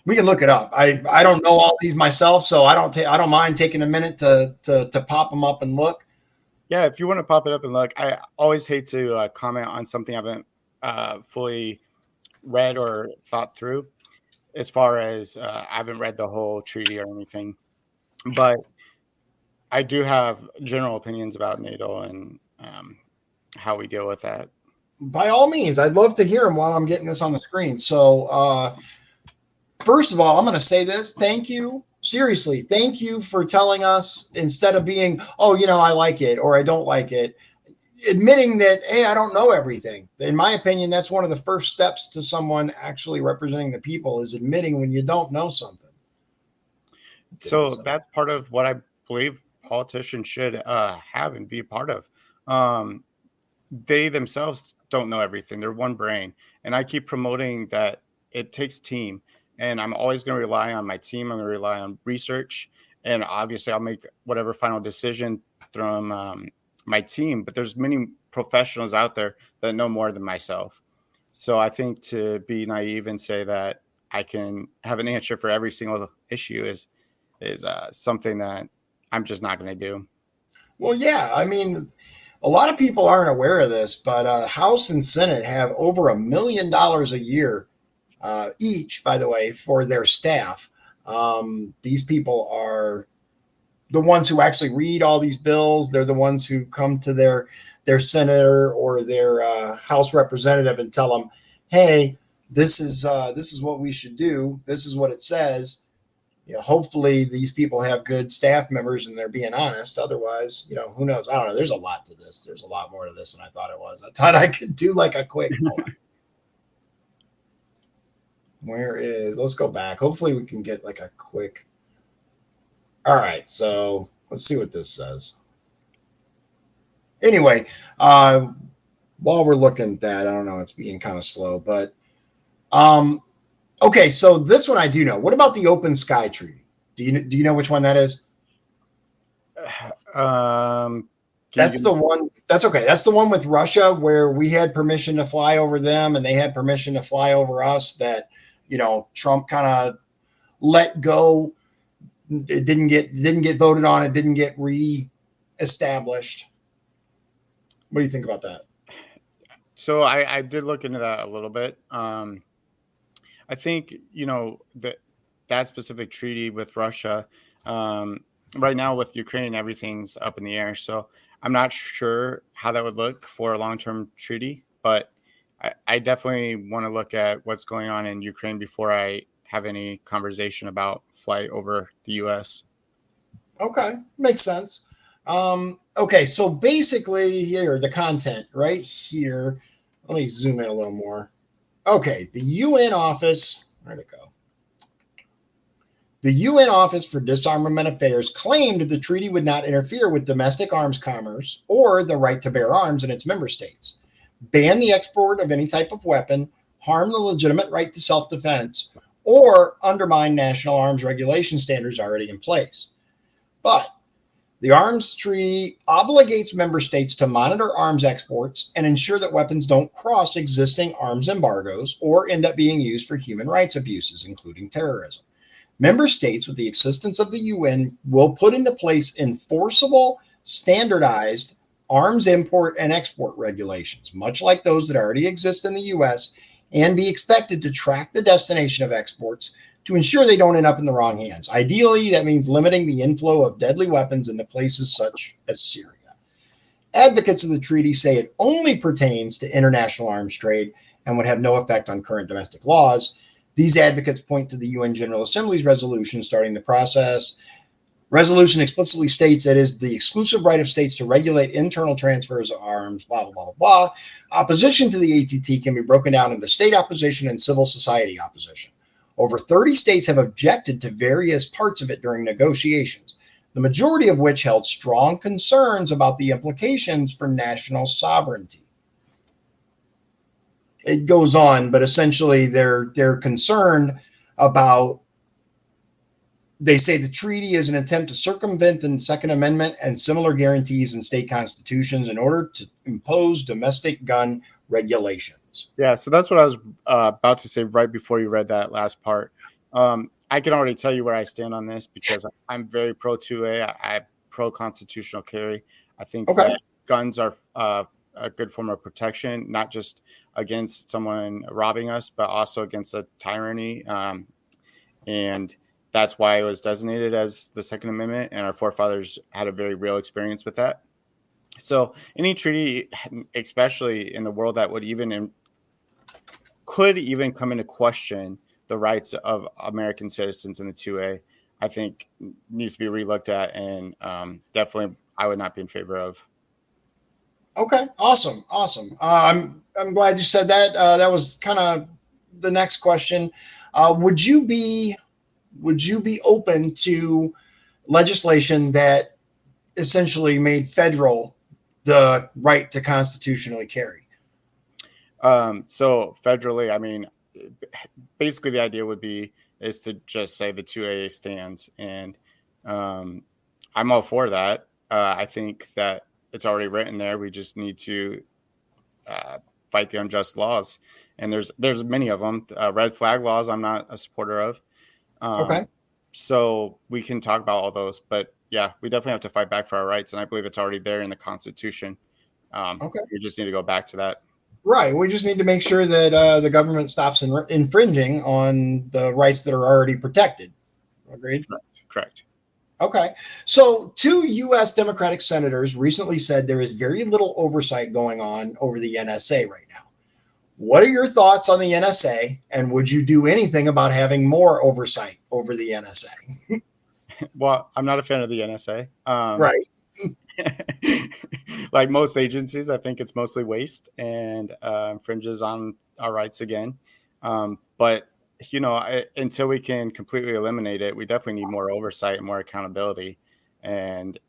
We can look it up. I don't know all these myself, so I don't mind taking a minute to pop them up and look.
Yeah, if you want to pop it up and look, I always hate to comment on something I haven't fully read or thought through. As far as I haven't read the whole treaty or anything, but I do have general opinions about NATO and how we deal with that.
By all means, I'd love to hear them while I'm getting this on the screen. So, first of all, I'm going to say this. Thank you. Seriously, thank you for telling us, instead of being, oh, I like it or I don't like it, admitting that, hey, I don't know everything. In my opinion, that's one of the first steps to someone actually representing the people, is admitting when you don't know something.
So that's part of what I believe politicians should have and be a part of. They themselves don't know everything. They're one brain. And I keep promoting that it takes team. And I'm always going to rely on my team. I'm going to rely on research. And obviously, I'll make whatever final decision from my team. But there's many professionals out there that know more than myself. So I think to be naive and say that I can have an answer for every single issue is something that I'm just not going to do.
Well, yeah. I mean, a lot of people aren't aware of this, but House and Senate have over $1 million a year each, by the way, for their staff. These people are the ones who actually read all these bills. They're the ones who come to their senator or their House representative and tell them, hey, this is what we should do. This is what it says. Hopefully these people have good staff members and they're being honest. Otherwise, who knows? I don't know. There's a lot to this. There's a lot more to this than I thought it was. I thought I could do like a quick. Let's go back. Hopefully we can get like a quick. All right. So let's see what this says. Anyway, while we're looking at that, I don't know, it's being kind of slow, but, okay. So this one I do know. What about the Open Sky Treaty? Do you know which one that is? That's the one. That's okay. That's the one with Russia where we had permission to fly over them and they had permission to fly over us, that, Trump kind of let go. It didn't get voted on. It didn't get re-established. What do you think about that?
So I did look into that a little bit. I think, that specific treaty with Russia, right now with Ukraine, everything's up in the air. So I'm not sure how that would look for a long-term treaty, but I definitely want to look at what's going on in Ukraine before I have any conversation about flight over the U.S.
Okay, makes sense. Okay, so basically here, the content right here. Let me zoom in a little more. Okay, the UN office, where'd it go? The UN Office for Disarmament Affairs claimed the treaty would not interfere with domestic arms commerce or the right to bear arms in its member states, ban the export of any type of weapon, harm the legitimate right to self-defense, or undermine national arms regulation standards already in place. But the arms treaty obligates member states to monitor arms exports and ensure that weapons don't cross existing arms embargoes or end up being used for human rights abuses, including terrorism. Member states, with the assistance of the UN, will put into place enforceable, standardized arms import and export regulations, much like those that already exist in the US, and be expected to track the destination of exports to ensure they don't end up in the wrong hands. Ideally, that means limiting the inflow of deadly weapons into places such as Syria. Advocates of the treaty say it only pertains to international arms trade and would have no effect on current domestic laws. These advocates point to the UN General Assembly's resolution starting the process Resolution explicitly states it is the exclusive right of states to regulate internal transfers of arms, blah, blah, blah, blah. Opposition to the ATT can be broken down into state opposition and civil society opposition. Over 30 states have objected to various parts of it during negotiations, the majority of which held strong concerns about the implications for national sovereignty. It goes on, but essentially they're concerned about. They say the treaty is an attempt to circumvent the Second Amendment and similar guarantees in state constitutions in order to impose domestic gun regulations.
Yeah, so that's what I was about to say right before you read that last part. I can already tell you where I stand on this because I'm very pro 2A. I'm pro constitutional carry. I think that guns are a good form of protection, not just against someone robbing us, but also against a tyranny. And that's why it was designated as the Second Amendment, and our forefathers had a very real experience with that. So any treaty, especially in the world that could even come into question the rights of American citizens in the 2A, I think needs to be relooked at, and definitely I would not be in favor of.
Okay, awesome. I'm glad you said that. That was kind of the next question. Would you be open to legislation that essentially made federal the right to constitutionally carry?
So federally, I mean, basically the idea is to just say the 2A stands, and I'm all for that. I think that it's already written there. We just need to fight the unjust laws, and there's many of them. Red flag laws, I'm not a supporter of.
Okay.
So we can talk about all those, but yeah, we definitely have to fight back for our rights, and I believe it's already there in the Constitution. We just need to go back to that.
Right. We just need to make sure that the government stops infringing on the rights that are already protected. Agreed?
Correct.
Okay. So 2 U.S. Democratic senators recently said there is very little oversight going on over the NSA right now. What are your thoughts on the NSA, and would you do anything about having more oversight over the NSA?
Well, I'm not a fan of the NSA.
Right.
Like most agencies, I think it's mostly waste and infringes on our rights again. But, until we can completely eliminate it, we definitely need more oversight and more accountability. And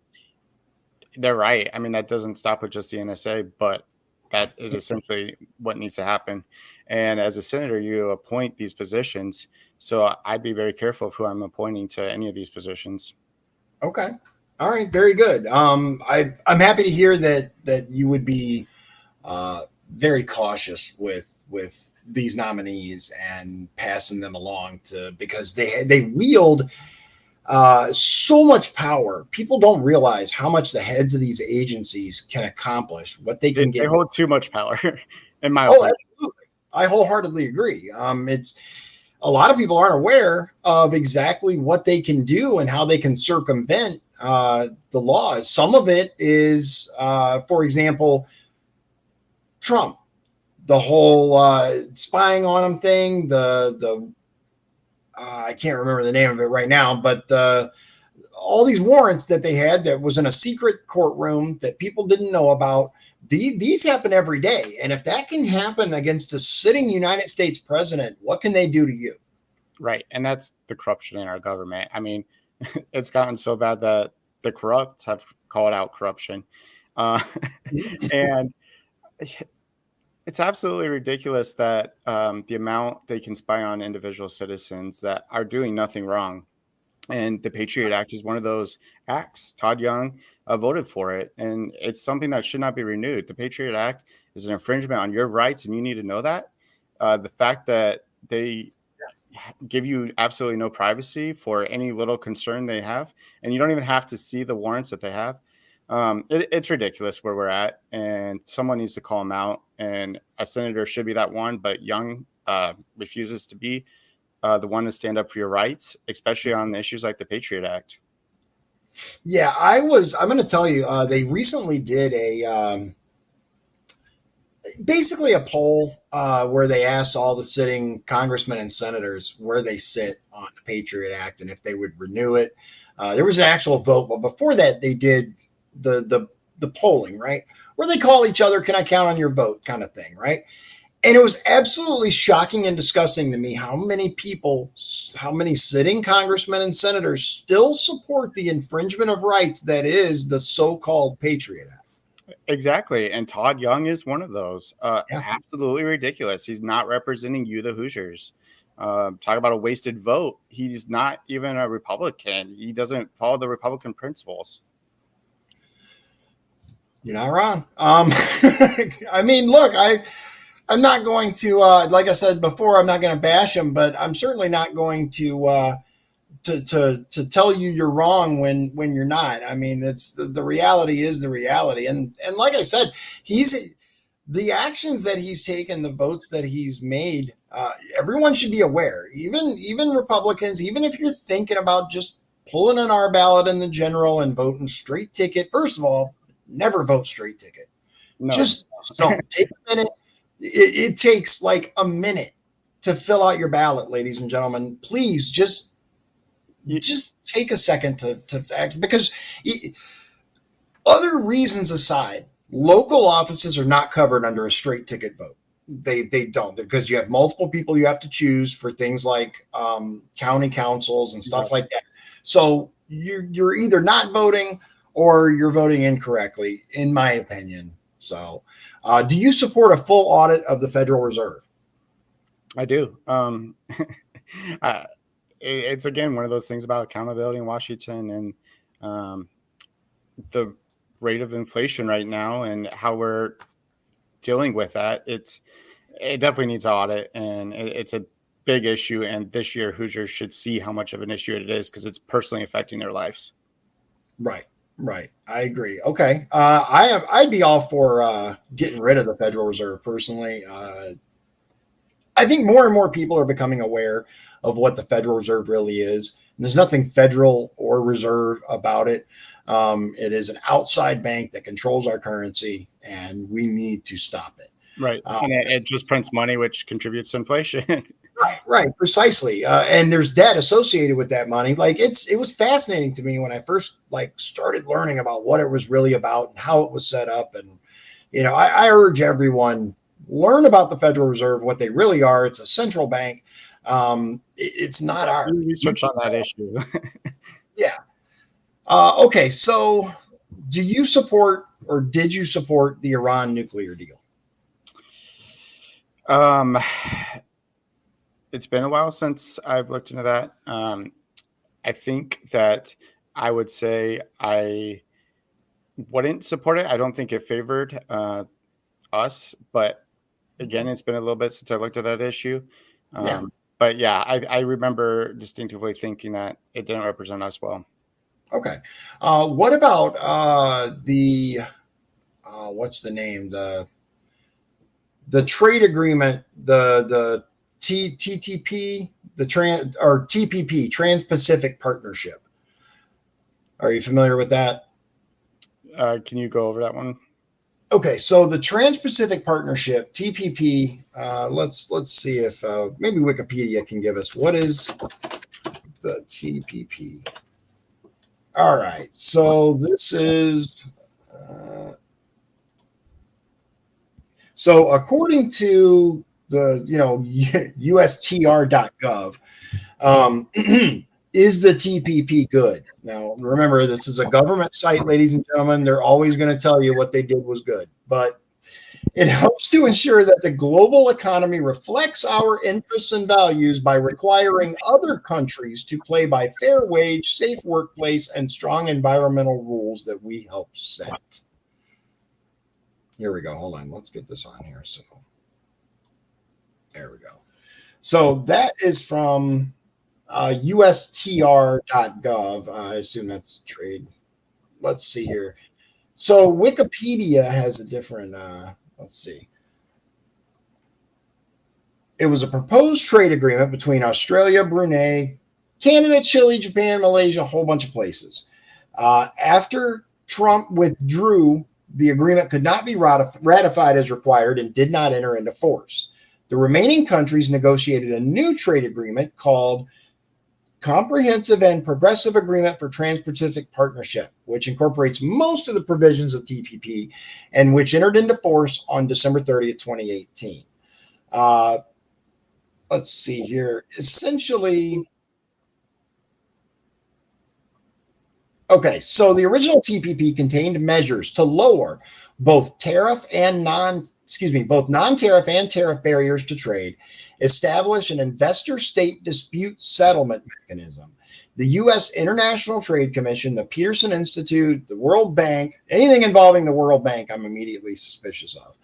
they're right. I mean, that doesn't stop with just the NSA, but that is essentially what needs to happen. And as a senator, you appoint these positions. So I'd be very careful of who I'm appointing to any of these positions.
Okay. All right. Very good. I'm happy to hear that you would be very cautious with these nominees and passing them along because they wield so much power. People don't realize how much the heads of these agencies can accomplish, what they can get.
They hold too much power, in my opinion.
Absolutely. I wholeheartedly agree. It's a lot of people aren't aware of exactly what they can do and how they can circumvent the laws. Some of it is, for example, Trump, the whole spying on him thing, I can't remember the name of it right now, but all these warrants that they had that was in a secret courtroom that people didn't know about. These happen every day. And if that can happen against a sitting United States president, what can they do to you?
Right. And that's the corruption in our government. I mean, it's gotten so bad that the corrupt have called out corruption. And it's absolutely ridiculous that the amount they can spy on individual citizens that are doing nothing wrong. And the Patriot Act is one of those acts. Todd Young voted for it, and it's something that should not be renewed. The Patriot Act is an infringement on your rights, and you need to know that. The fact that they give you absolutely no privacy for any little concern they have, and you don't even have to see the warrants that they have. It's ridiculous where we're at, and someone needs to call them out, and a senator should be that one, but Young refuses to be the one to stand up for your rights, especially on issues like the Patriot Act.
Yeah, I'm going to tell you, they recently did basically a poll where they asked all the sitting congressmen and senators where they sit on the Patriot Act and if they would renew it. There was an actual vote, but before that, they did the polling, right? Where they call each other, "Can I count on your vote?" kind of thing, right? And it was absolutely shocking and disgusting to me how many people, how many sitting congressmen and senators still support the infringement of rights that is the so-called Patriot Act.
Exactly. And Todd Young is one of those.
Yeah.
Absolutely ridiculous. He's not representing you, the Hoosiers. Talk about a wasted vote. He's not even a Republican. He doesn't follow the Republican principles.
You're not wrong. I mean, look, I'm not going to, like I said before, I'm not going to bash him, but I'm certainly not going to tell you you're wrong when you're not. I mean, it's the reality is the reality, and like I said, the actions that he's taken, the votes that he's made. Everyone should be aware, even Republicans, even if you're thinking about just pulling an R ballot in the general and voting straight ticket. First of all, never vote straight ticket.
No.
Just don't. Take a minute. It takes like a minute to fill out your ballot, ladies and gentlemen. Please just take a second to act, because other reasons aside, local offices are not covered under a straight ticket vote. They don't, because you have multiple people you have to choose for things like county councils and stuff like that. So you're either not voting or you're voting incorrectly, in my opinion. So do you support a full audit of the Federal Reserve?
I do. It's, again, one of those things about accountability in Washington and the rate of inflation right now and how we're dealing with that. It definitely needs audit, and it's a big issue. And this year, Hoosiers should see how much of an issue it is, because it's personally affecting their lives.
Right. I agree. Okay. I'd be all for getting rid of the Federal Reserve personally. I think more and more people are becoming aware of what the Federal Reserve really is. And there's nothing federal or reserve about it. It is an outside bank that controls our currency, and we need to stop it.
Right. And it just prints money, which contributes to inflation.
Right, precisely. And there's debt associated with that money. Like it was fascinating to me when I first started learning about what it was really about and how it was set up. And, I urge everyone, learn about the Federal Reserve, what they really are. It's a central bank. It's not our
research on that issue.
Yeah. Okay. So do you support, or did you support the Iran nuclear deal?
It's been a while since I've looked into that. I think that I would say I wouldn't support it. I don't think it favored us, but again, it's been a little bit since I looked at that issue. But yeah, I remember distinctively thinking that it didn't represent us well.
Okay. What about what's the name? The trade agreement, the TTP, TPP, Trans-Pacific Partnership. Are you familiar with that?
Can you go over that one?
Okay, so the Trans-Pacific Partnership, TPP. Let's see if maybe Wikipedia can give us what is the TPP. All right, so this is. So according to the USTR.gov, is the TPP good? Now, remember, this is a government site, ladies and gentlemen. They're always going to tell you what they did was good, but it helps to ensure that the global economy reflects our interests and values by requiring other countries to play by fair wage, safe workplace, and strong environmental rules that we help set. Here we go. Hold on. Let's get this on here. So there we go. So that is from USTR.gov. I assume that's trade. Let's see here. So Wikipedia has a different, let's see. It was a proposed trade agreement between Australia, Brunei, Canada, Chile, Japan, Malaysia, a whole bunch of places. After Trump withdrew, the agreement could not be ratified as required and did not enter into force. The remaining countries negotiated a new trade agreement called Comprehensive and Progressive Agreement for Trans-Pacific Partnership, which incorporates most of the provisions of TPP and which entered into force on December 30th, 2018. Let's see here. Essentially, okay, so the original TPP contained measures to lower both both non-tariff and tariff barriers to trade, establish an investor-state dispute settlement mechanism. The U.S. International Trade Commission, the Peterson Institute, the World Bank, anything involving the World Bank, I'm immediately suspicious of.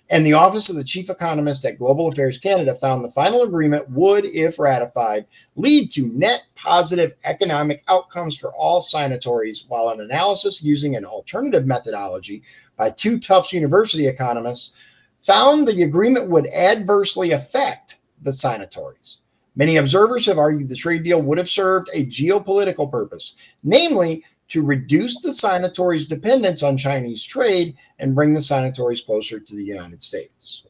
And the Office of the Chief Economist at Global Affairs Canada found the final agreement would, if ratified, lead to net positive economic outcomes for all signatories, while an analysis using an alternative methodology by two Tufts University economists found the agreement would adversely affect the signatories. Many observers have argued the trade deal would have served a geopolitical purpose, namely to reduce the signatories' dependence on Chinese trade and bring the signatories closer to the United States.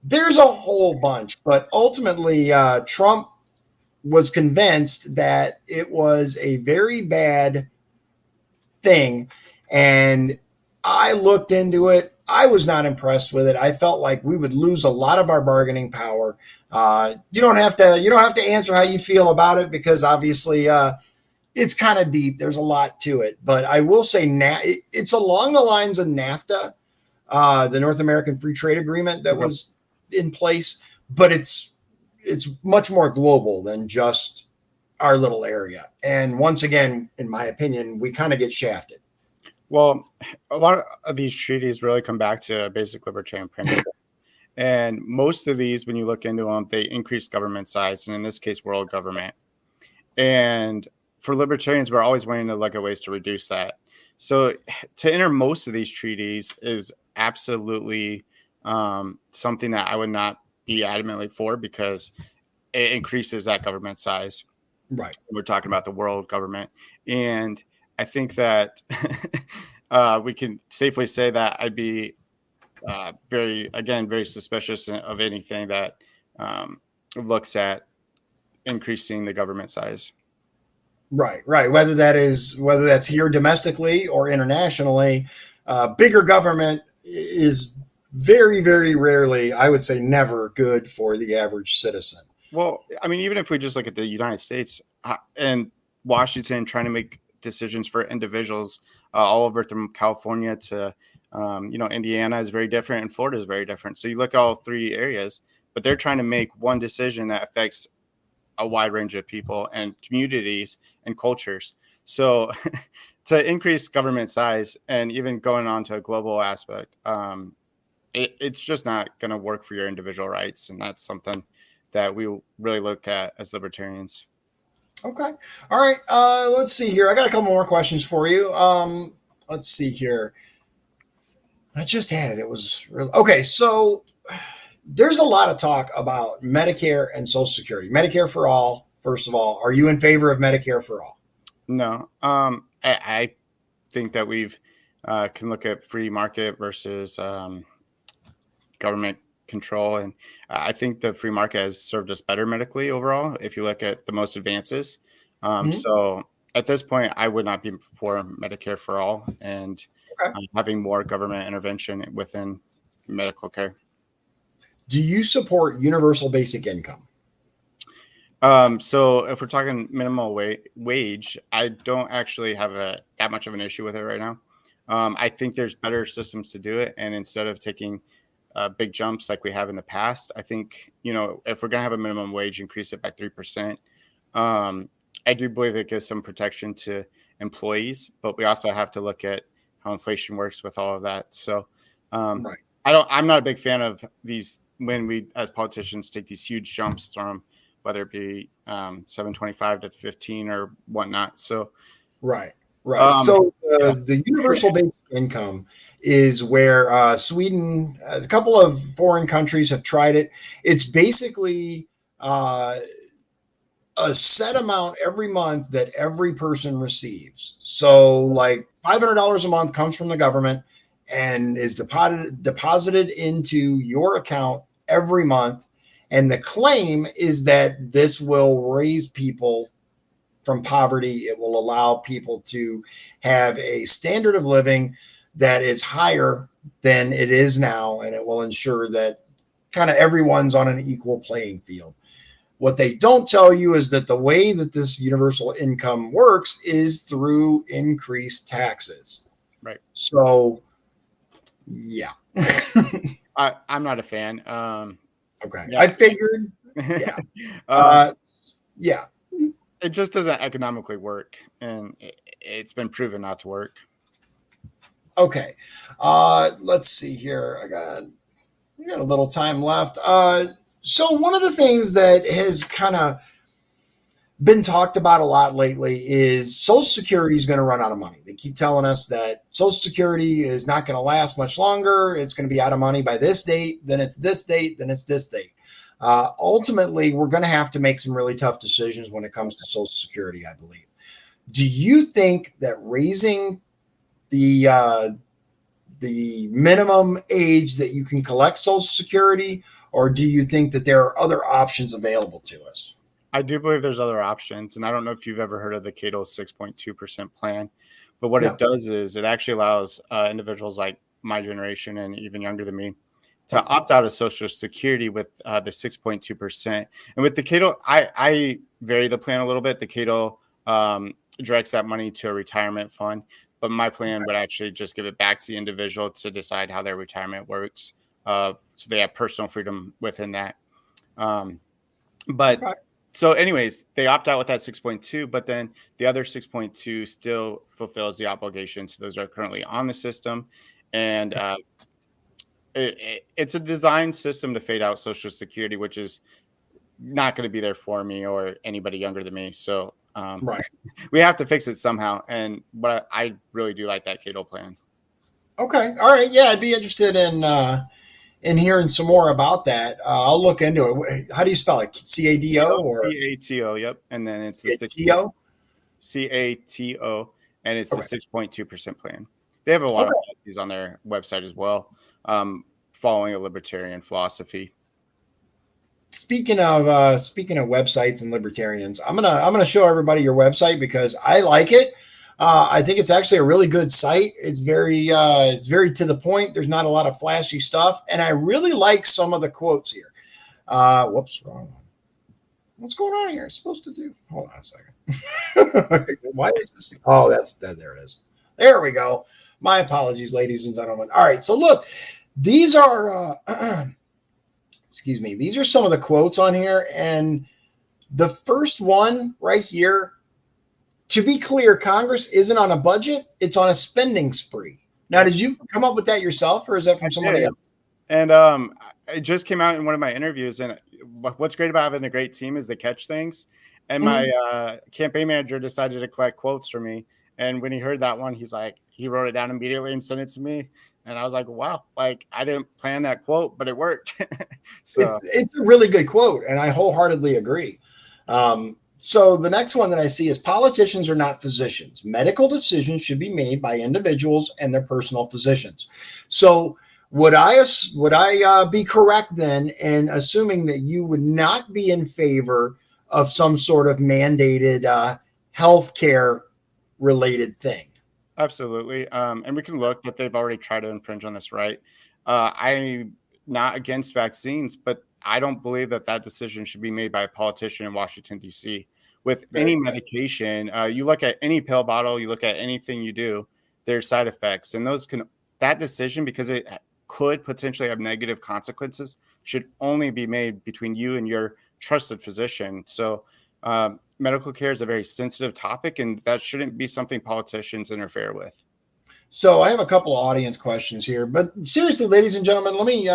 There's a whole bunch, but ultimately Trump was convinced that it was a very bad thing, and I looked into it. I was not impressed with it. I felt like we would lose a lot of our bargaining power. You don't have to answer how you feel about it, because obviously it's kind of deep. There's a lot to it, but I will say it's along the lines of NAFTA, the North American Free Trade Agreement that was in place, but it's much more global than just our little area. And once again, in my opinion, we kind of get shafted.
Well, a lot of these treaties really come back to a basic libertarian principle. And most of these, when you look into them, they increase government size, and in this case, world government. And for libertarians, we're always wanting to look at ways to reduce that. So to enter most of these treaties is absolutely something that I would not be adamantly for, because it increases that government size.
Right.
We're talking about the world government. And I think that we can safely say that I'd be very suspicious of anything that looks at increasing the government size.
Right. Whether that's here domestically or internationally, bigger government is very, very rarely, I would say never, good for the average citizen.
Well, I mean, even if we just look at the United States and Washington trying to make decisions for individuals all over from California to, Indiana is very different, and Florida is very different. So you look at all three areas, but they're trying to make one decision that affects a wide range of people and communities and cultures. So to increase government size and even going on to a global aspect, it's just not going to work for your individual rights. And that's something that we really look at as libertarians.
Okay. All right. Let's see here. I got a couple more questions for you. Let's see here. I just had it. It was really okay. So there's a lot of talk about Medicare and Social Security. Medicare for all, first of all. Are you in favor of Medicare for all?
No. I think that we've can look at free market versus government control. And I think the free market has served us better medically overall, if you look at the most advances. So at this point, I would not be for Medicare for all and having more government intervention within medical care.
Do you support universal basic income?
So if we're talking minimal wage, I don't actually have that much of an issue with it right now. I think there's better systems to do it. And instead of taking big jumps like we have in the past, I think, if we're going to have a minimum wage, increase it by 3%. I do believe it gives some protection to employees, but we also have to look at how inflation works with all of that. So I'm not a big fan of these when we as politicians take these huge jumps from whether it be 725 to 15 or whatnot. So
So the universal basic income is where Sweden, a couple of foreign countries have tried it. It's basically a set amount every month that every person receives. So like $500 a month comes from the government and is deposited into your account every month. And the claim is that this will raise people from poverty. It will allow people to have a standard of living that is higher than it is now, and it will ensure that kind of everyone's on an equal playing field. What they don't tell you is that the way that this universal income works is through increased taxes.
Right.
So, yeah.
I'm not a fan.
Okay.
Yeah.
I figured. Yeah. Yeah.
It just doesn't economically work, and it's been proven not to work.
Okay. Let's see here. We got a little time left. So one of the things that has kind of been talked about a lot lately is Social Security is going to run out of money. They keep telling us that Social Security is not going to last much longer. It's going to be out of money by this date, then it's this date, then it's this date. Ultimately, we're going to have to make some really tough decisions when it comes to Social Security, I believe. Do you think that raising the minimum age that you can collect Social Security, or do you think that there are other options available to us?
I do believe there's other options, and I don't know if you've ever heard of the Cato 6.2% plan, but what it does is it actually allows individuals like my generation and even younger than me to opt out of Social Security with the 6.2%. And with the Cato, I vary the plan a little bit. The Cato directs that money to a retirement fund, but my plan would actually just give it back to the individual to decide how their retirement works. So they have personal freedom within that. So anyways, they opt out with that 6.2, but then the other 6.2 still fulfills the obligations. Those are currently on the system. And it's a design system to fade out Social Security, which is not going to be there for me or anybody younger than me. So we have to fix it somehow. But I really do like that Cato plan.
Okay. All right. Yeah, I'd be interested in hearing some more about that. I'll look into it. How do you spell it? CADO or
CATO? Yep. And then it's the
CATO.
CATO, and it's the 6.2% plan. They have a lot of policies on their website as well, following a libertarian philosophy.
Speaking of websites and libertarians, I'm gonna show everybody your website because I like it. I think it's actually a really good site. It's very to the point. There's not a lot of flashy stuff, and I really like some of the quotes here. Whoops, wrong one. What's going on here? It's supposed to do. Hold on a second. Why is this? Oh, there it is. There we go. My apologies, ladies and gentlemen. All right, so look, these are excuse me. These are some of the quotes on here, and the first one right here. To be clear, Congress isn't on a budget; it's on a spending spree. Now, did you come up with that yourself, or is that from somebody else?
And it just came out in one of my interviews. And what's great about having a great team is they catch things. And my campaign manager decided to collect quotes for me. And when he heard that one, he wrote it down immediately and sent it to me. And I was like, wow, I didn't plan that quote, but it worked. So
it's a really good quote, and I wholeheartedly agree. So the next one that I see is politicians are not physicians. Medical decisions should be made by individuals and their personal physicians. So would I be correct then in assuming that you would not be in favor of some sort of mandated healthcare related thing?
Absolutely. And we can look that they've already tried to infringe on this right. I'm not against vaccines, but I don't believe that decision should be made by a politician in Washington, D.C. With any medication, you look at any pill bottle, you look at anything you do, there's side effects. And that decision, because it could potentially have negative consequences, should only be made between you and your trusted physician. So medical care is a very sensitive topic, and that shouldn't be something politicians interfere with.
So I have a couple of audience questions here, but seriously, ladies and gentlemen, let me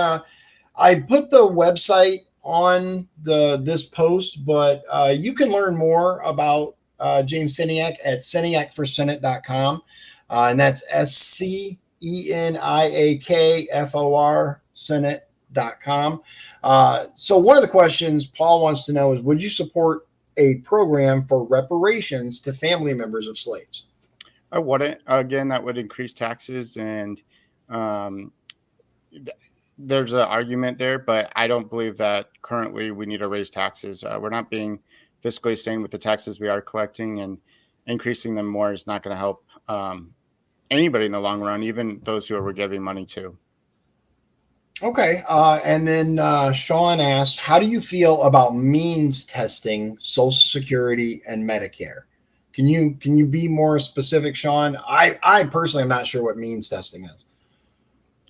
I put the website on this post, but you can learn more about James Sceniak at sceniakforsenate.com. And that's SCENIAKFOR Senate.com. So one of the questions Paul wants to know is, would you support a program for reparations to family members of slaves?
I wouldn't. Again, that would increase taxes, and there's an argument there, but I don't believe that currently we need to raise taxes. We're not being fiscally sane with the taxes we are collecting, and increasing them more is not going to help anybody in the long run, even those who we're giving money to.
Okay. And then Sean asked, how do you feel about means testing Social Security and Medicare? Can you be more specific, Sean? I personally am not sure what means testing is.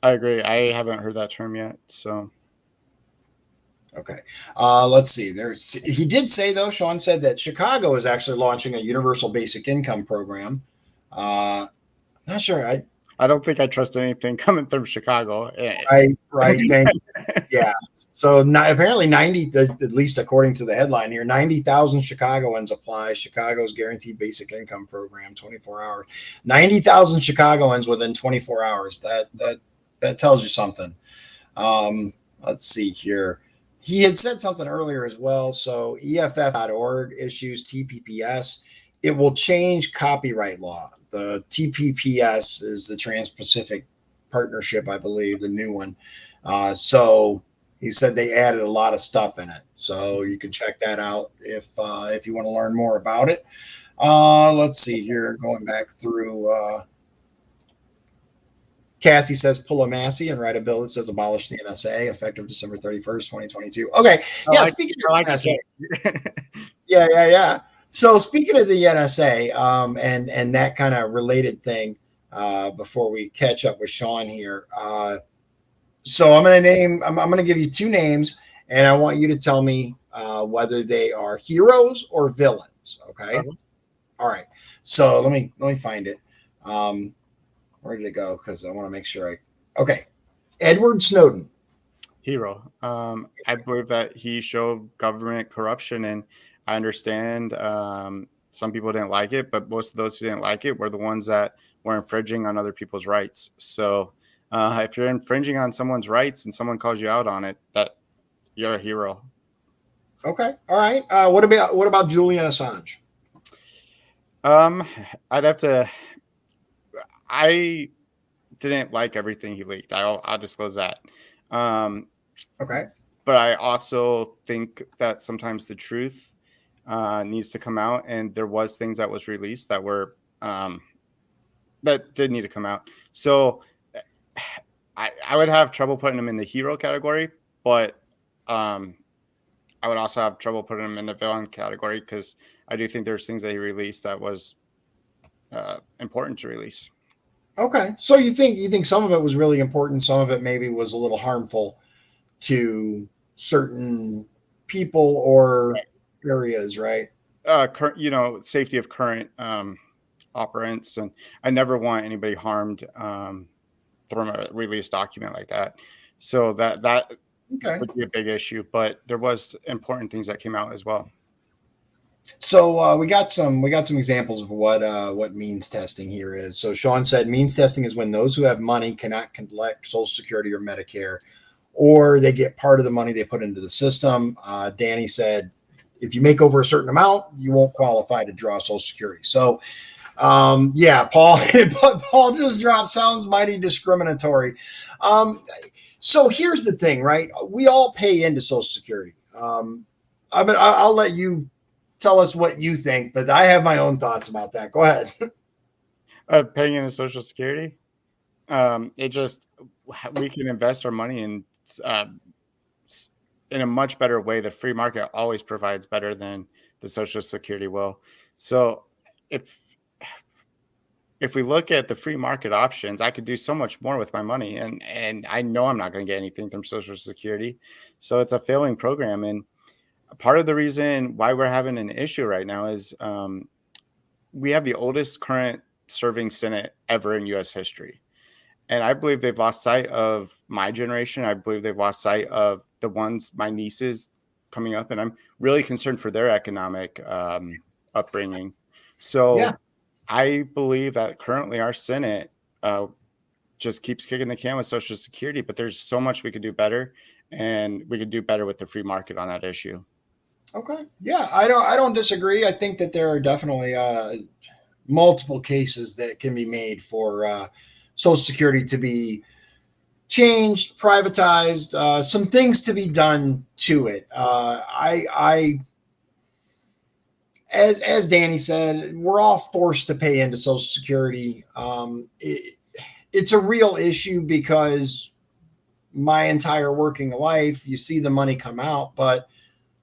I agree. I haven't heard that term yet. So,
okay. Let's see. He did say, though, Sean said that Chicago is actually launching a universal basic income program. Not sure.
I don't think I trust anything coming from Chicago.
Right. Thank you. Yeah. So apparently 90, at least according to the headline here, 90,000 Chicagoans apply Chicago's guaranteed basic income program, 24 hours. 90,000 Chicagoans within 24 hours. That tells you something. Let's see here. He had said something earlier as well. So EFF.org issues TPPS. It will change copyright law. The TPPS is the Trans-Pacific Partnership, I believe, the new one. So he said they added a lot of stuff in it. So you can check that out if you want to learn more about it. Let's see here. Going back through. Cassie says pull a Massey and write a bill that says abolish the NSA effective December 31st, 2022. Okay. Yeah. Speaking of NSA. Yeah. So speaking of the NSA and that kind of related thing, before we catch up with Sean here. So I'm going to give you two names, and I want you to tell me whether they are heroes or villains. Okay. All right. So let me find it. Where did it go? Because I want to make sure okay. Edward Snowden.
Hero. I believe that he showed government corruption, and I understand some people didn't like it, but most of those who didn't like it were the ones that were infringing on other people's rights. So if you're infringing on someone's rights and someone calls you out on it, that you're a hero.
Okay. All right. What about Julian Assange?
I'd have to. I didn't like everything he leaked. I'll disclose that.
Okay.
But I also think that sometimes the truth needs to come out, and there was things that was released that were that did need to come out. So I would have trouble putting him in the hero category, but I would also have trouble putting him in the villain category, because I do think there's things that he released that was important to release.
Okay, so you think some of it was really important, some of it maybe was a little harmful to certain people or areas, right?
Safety of current operants, and I never want anybody harmed from a release document like that. So that
okay.
would be a big issue, but there was important things that came out as well.
So we got some examples of what means testing here is. So Sean said means testing is when those who have money cannot collect Social Security or Medicare, or they get part of the money they put into the system. Danny said if you make over a certain amount, you won't qualify to draw Social Security. So yeah, Paul just dropped sounds mighty discriminatory. So here's the thing, right? We all pay into Social Security. I'll let you tell us what you think, but I have my own thoughts about that. Go ahead.
Paying into Social Security, we can invest our money in a much better way. The free market always provides better than the Social Security will. So if we look at the free market options, I could do so much more with my money, and I know I'm not going to get anything from Social Security. So it's a failing program. And part of the reason why we're having an issue right now is we have the oldest current serving Senate ever in U.S. history. And I believe they've lost sight of my generation. I believe they've lost sight of the ones, my nieces coming up. And I'm really concerned for their economic upbringing. So yeah. I believe that currently our Senate just keeps kicking the can with Social Security, but there's so much we could do better, and we could do better with the free market on that issue.
Okay. Yeah, I don't disagree. I think that there are definitely multiple cases that can be made for Social Security changed, privatized, some things to be done to it. As Danny said, we're all forced to pay into Social Security. It's a real issue because my entire working life, you see the money come out, but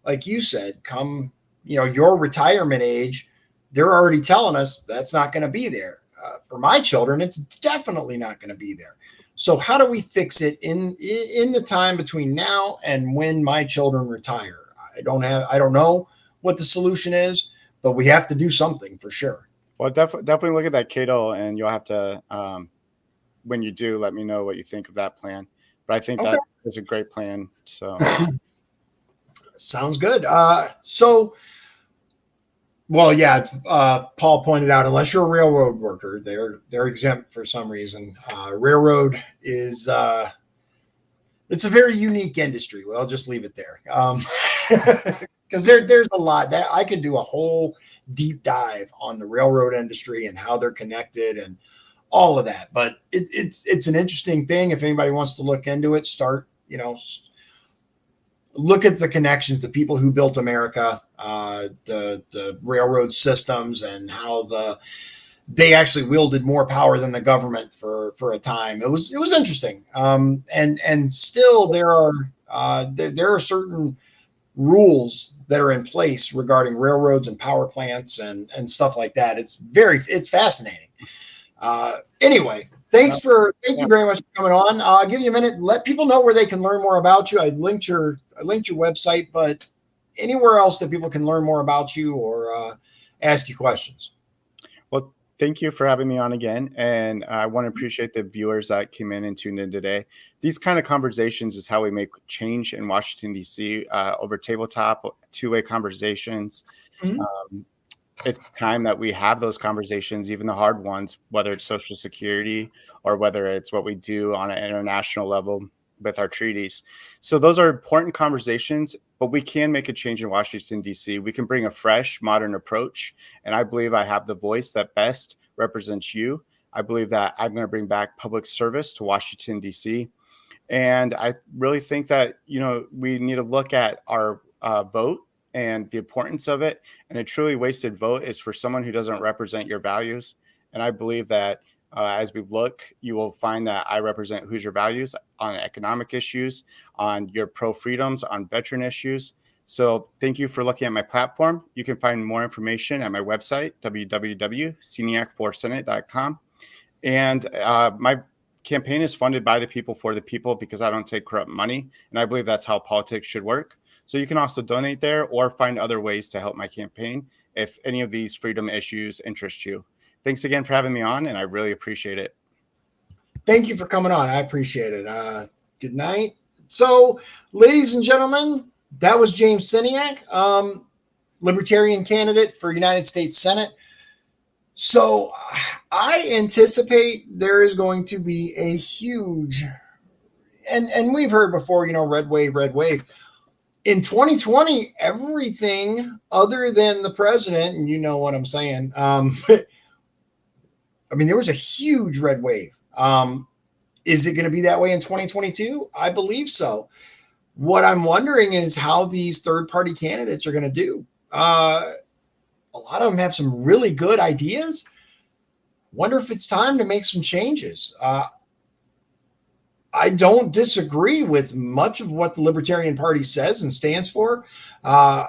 like you said, come your retirement age, they're already telling us that's not going to be there. For my children, it's definitely not going to be there. So how do we fix it in the time between now and when my children retire? I don't know what the solution is, but we have to do something for sure.
Well, definitely look at that, Cato, and you'll have to, when you do, let me know what you think of that plan. But I think
Okay.
that is a great plan. So
sounds good. Well, yeah. Paul pointed out, unless you're a railroad worker, they're exempt for some reason. Railroad is it's a very unique industry. Well, I'll just leave it there, because there's a lot that I could do a whole deep dive on the railroad industry and how they're connected and all of that. But it's an interesting thing. If anybody wants to look into it, start look at the connections, the people who built America, the railroad systems, and how they actually wielded more power than the government for a time. It was interesting. And still there are certain rules that are in place regarding railroads and power plants and stuff like that. It's fascinating. Anyway, thank you very much for coming on. I'll give you a minute. Let people know where they can learn more about you. I linked your website, but anywhere else that people can learn more about you or ask you questions.
Well, thank you for having me on again. And I want to appreciate the viewers that came in and tuned in today. These kind of conversations is how we make change in Washington, D.C. Over tabletop, two-way conversations.
Mm-hmm.
It's time that we have those conversations, even the hard ones, whether it's Social Security or whether it's what we do on an international level with our treaties. So those are important conversations, but we can make a change in Washington, D.C. We can bring a fresh, modern approach. And I believe I have the voice that best represents you. I believe that I'm going to bring back public service to Washington, D.C. And I really think that, we need to look at our vote and the importance of it. And a truly wasted vote is for someone who doesn't represent your values. And I believe that as we look, you will find that I represent Hoosier values on economic issues, on your pro-freedoms, on veteran issues. So thank you for looking at my platform. You can find more information at my website, www.sceniak4senate.com. And my campaign is funded by the people for the people because I don't take corrupt money. And I believe that's how politics should work. So you can also donate there or find other ways to help my campaign if any of these freedom issues interest you. Thanks again for having me on, and I really appreciate it.
Thank you for coming on. I appreciate it. Good night. So, ladies and gentlemen, that was James Sceniak, Libertarian candidate for United States Senate. So I anticipate there is going to be a huge, and we've heard before, red wave, red wave. In 2020, everything other than the president, and you know what I'm saying, there was a huge red wave. Is it going to be that way in 2022? I believe so. What I'm wondering is how these third-party candidates are going to do. A lot of them have some really good ideas. Wonder if it's time to make some changes. I don't disagree with much of what the Libertarian Party says and stands for. I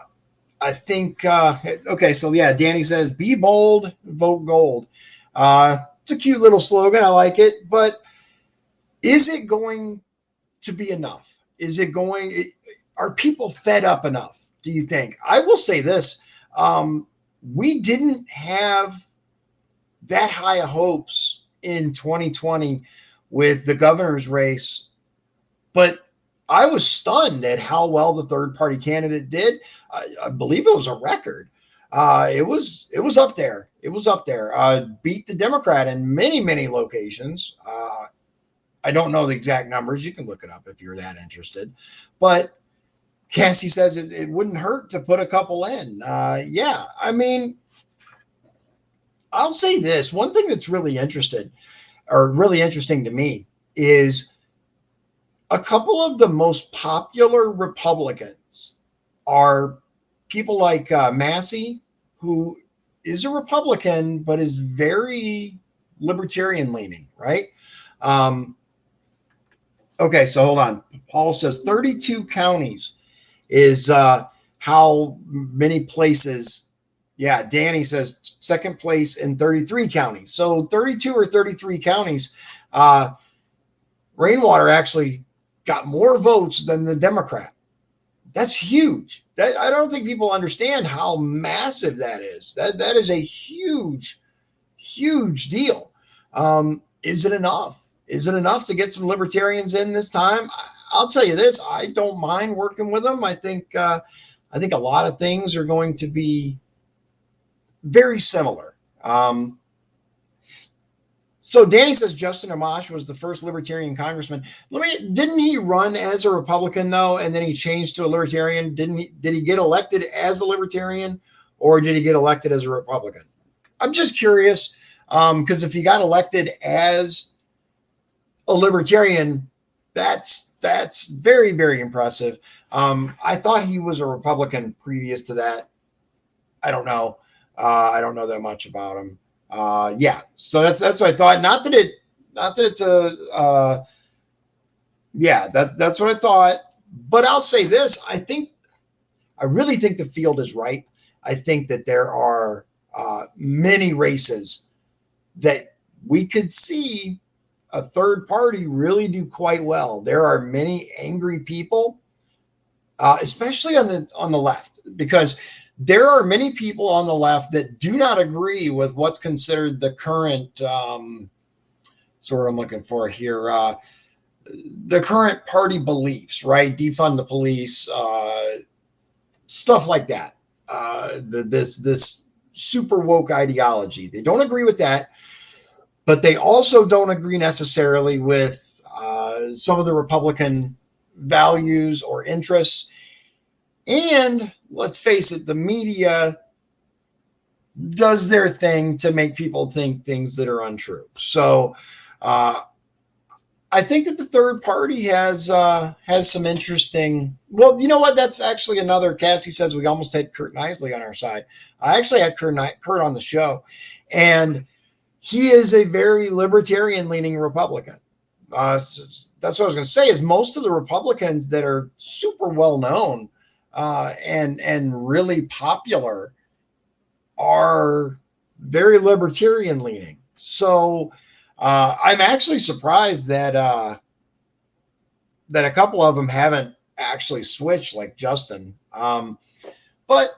think, okay, so yeah, Danny says, be bold, vote gold. It's a cute little slogan. I like it. But is it going to be enough? Are people fed up enough, do you think? I will say this. We didn't have that high of hopes in 2020 with the governor's race, but I was stunned at how well the third party candidate did. I believe it was a record. It was up there. It was up there. Beat the Democrat in many, many locations. I don't know the exact numbers. You can look it up if you're that interested. But Cassie says it wouldn't hurt to put a couple in. Yeah, I'll say this. One thing that's really interesting to me is a couple of the most popular Republicans are people like Massey, who is a Republican, but is very libertarian leaning, right? Okay, so hold on. Paul says 32 counties is how many places. Yeah, Danny says second place in 33 counties. So 32 or 33 counties. Rainwater actually got more votes than the Democrat. That's huge. I don't think people understand how massive that is. That is a huge, huge deal. Is it enough? Is it enough to get some libertarians in this time? I'll tell you this: I don't mind working with them. I think a lot of things are going to be very similar. So Danny says Justin Amash was the first libertarian congressman. Didn't he run as a Republican though, and then he changed to a libertarian? Did he get elected as a libertarian, or did he get elected as a Republican? I'm just curious, because if he got elected as a libertarian, that's very, very impressive. I thought he was a Republican previous to that. I don't know. I don't know that much about him. Yeah, so that's what I thought. Not that it's that's what I thought. But I'll say this: I really think the field is ripe. I think that there are many races that we could see a third party really do quite well. There are many angry people, especially on the left, because there are many people on the left that do not agree with what's considered the current, sort of I'm looking for here, the current party beliefs, right? Defund the police, stuff like that. This super woke ideology. They don't agree with that, but they also don't agree necessarily with some of the Republican values or interests. And let's face it, the media does their thing to make people think things that are untrue. So I think that the third party has some interesting. Well, you know what? That's actually another. Cassie says we almost had Kurt Knisley on our side. I actually had Kurt on the show, and he is a very libertarian-leaning Republican. That's what I was going to say. Is most of the Republicans that are super well known and really popular are very libertarian leaning. So I'm actually surprised that a couple of them haven't actually switched like Justin. But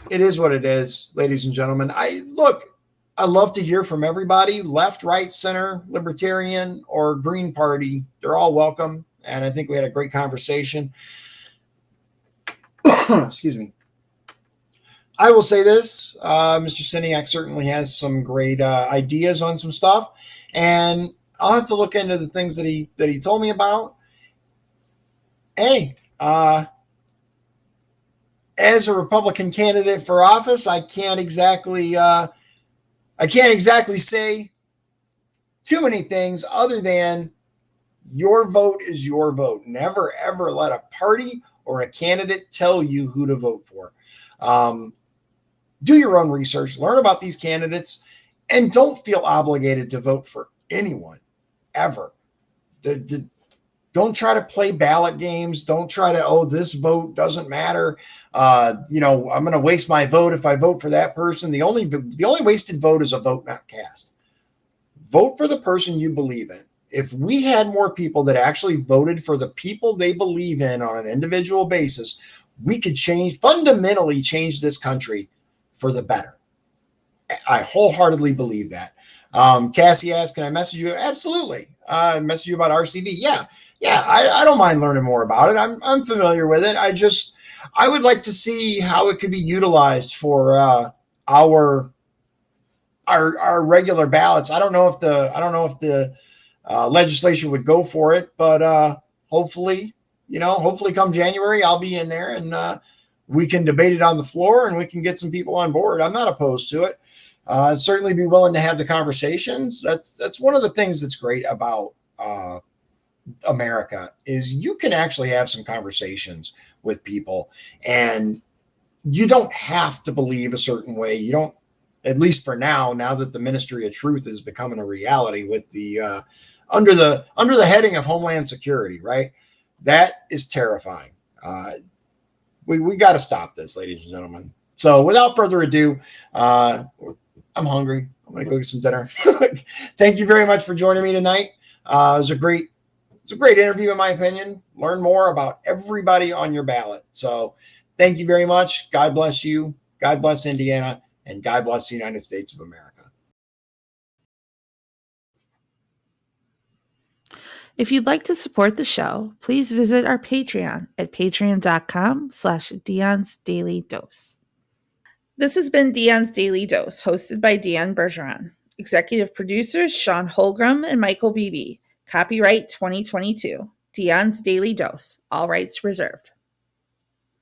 it is what it is, ladies and gentlemen. I love to hear from everybody, left, right, center, libertarian, or Green Party. They're all welcome. And I think we had a great conversation. Excuse me. I will say this, Mr. Sceniak certainly has some great ideas on some stuff, and I'll have to look into the things that he told me about. Hey, as a Republican candidate for office, I can't exactly say too many things other than your vote is your vote. Never ever let a party or a candidate tell you who to vote for. Do your own research, learn about these candidates, and don't feel obligated to vote for anyone, ever. Don't try to play ballot games. Don't try to, this vote doesn't matter. I'm going to waste my vote if I vote for that person. The only wasted vote is a vote not cast. Vote for the person you believe in. If we had more people that actually voted for the people they believe in on an individual basis, we could fundamentally change this country for the better. I wholeheartedly believe that. Cassie asked, can I message you? Absolutely. Message you about RCV. Yeah. I don't mind learning more about it. I'm familiar with it. I would like to see how it could be utilized for our regular ballots. I don't know if the legislature would go for it, but hopefully come January, I'll be in there and we can debate it on the floor and we can get some people on board. I'm not opposed to it. I'd certainly be willing to have the conversations. That's one of the things that's great about America is you can actually have some conversations with people, and you don't have to believe a certain way. You don't, at least for now that the Ministry of Truth is becoming a reality with the under the heading of Homeland Security, right? That is terrifying. We got to stop this, ladies and gentlemen. So without further ado, I'm hungry. I'm going to go get some dinner. Thank you very much for joining me tonight. It was a great interview, in my opinion. Learn more about everybody on your ballot. So thank you very much. God bless you. God bless Indiana. And God bless the United States of America.
If you'd like to support the show, please visit our Patreon at patreon.com/Dion's Daily Dose. This has been Dion's Daily Dose, hosted by Dion Bergeron. Executive producers Sean Holgram and Michael Beebe. Copyright 2022. Dion's Daily Dose. All rights reserved.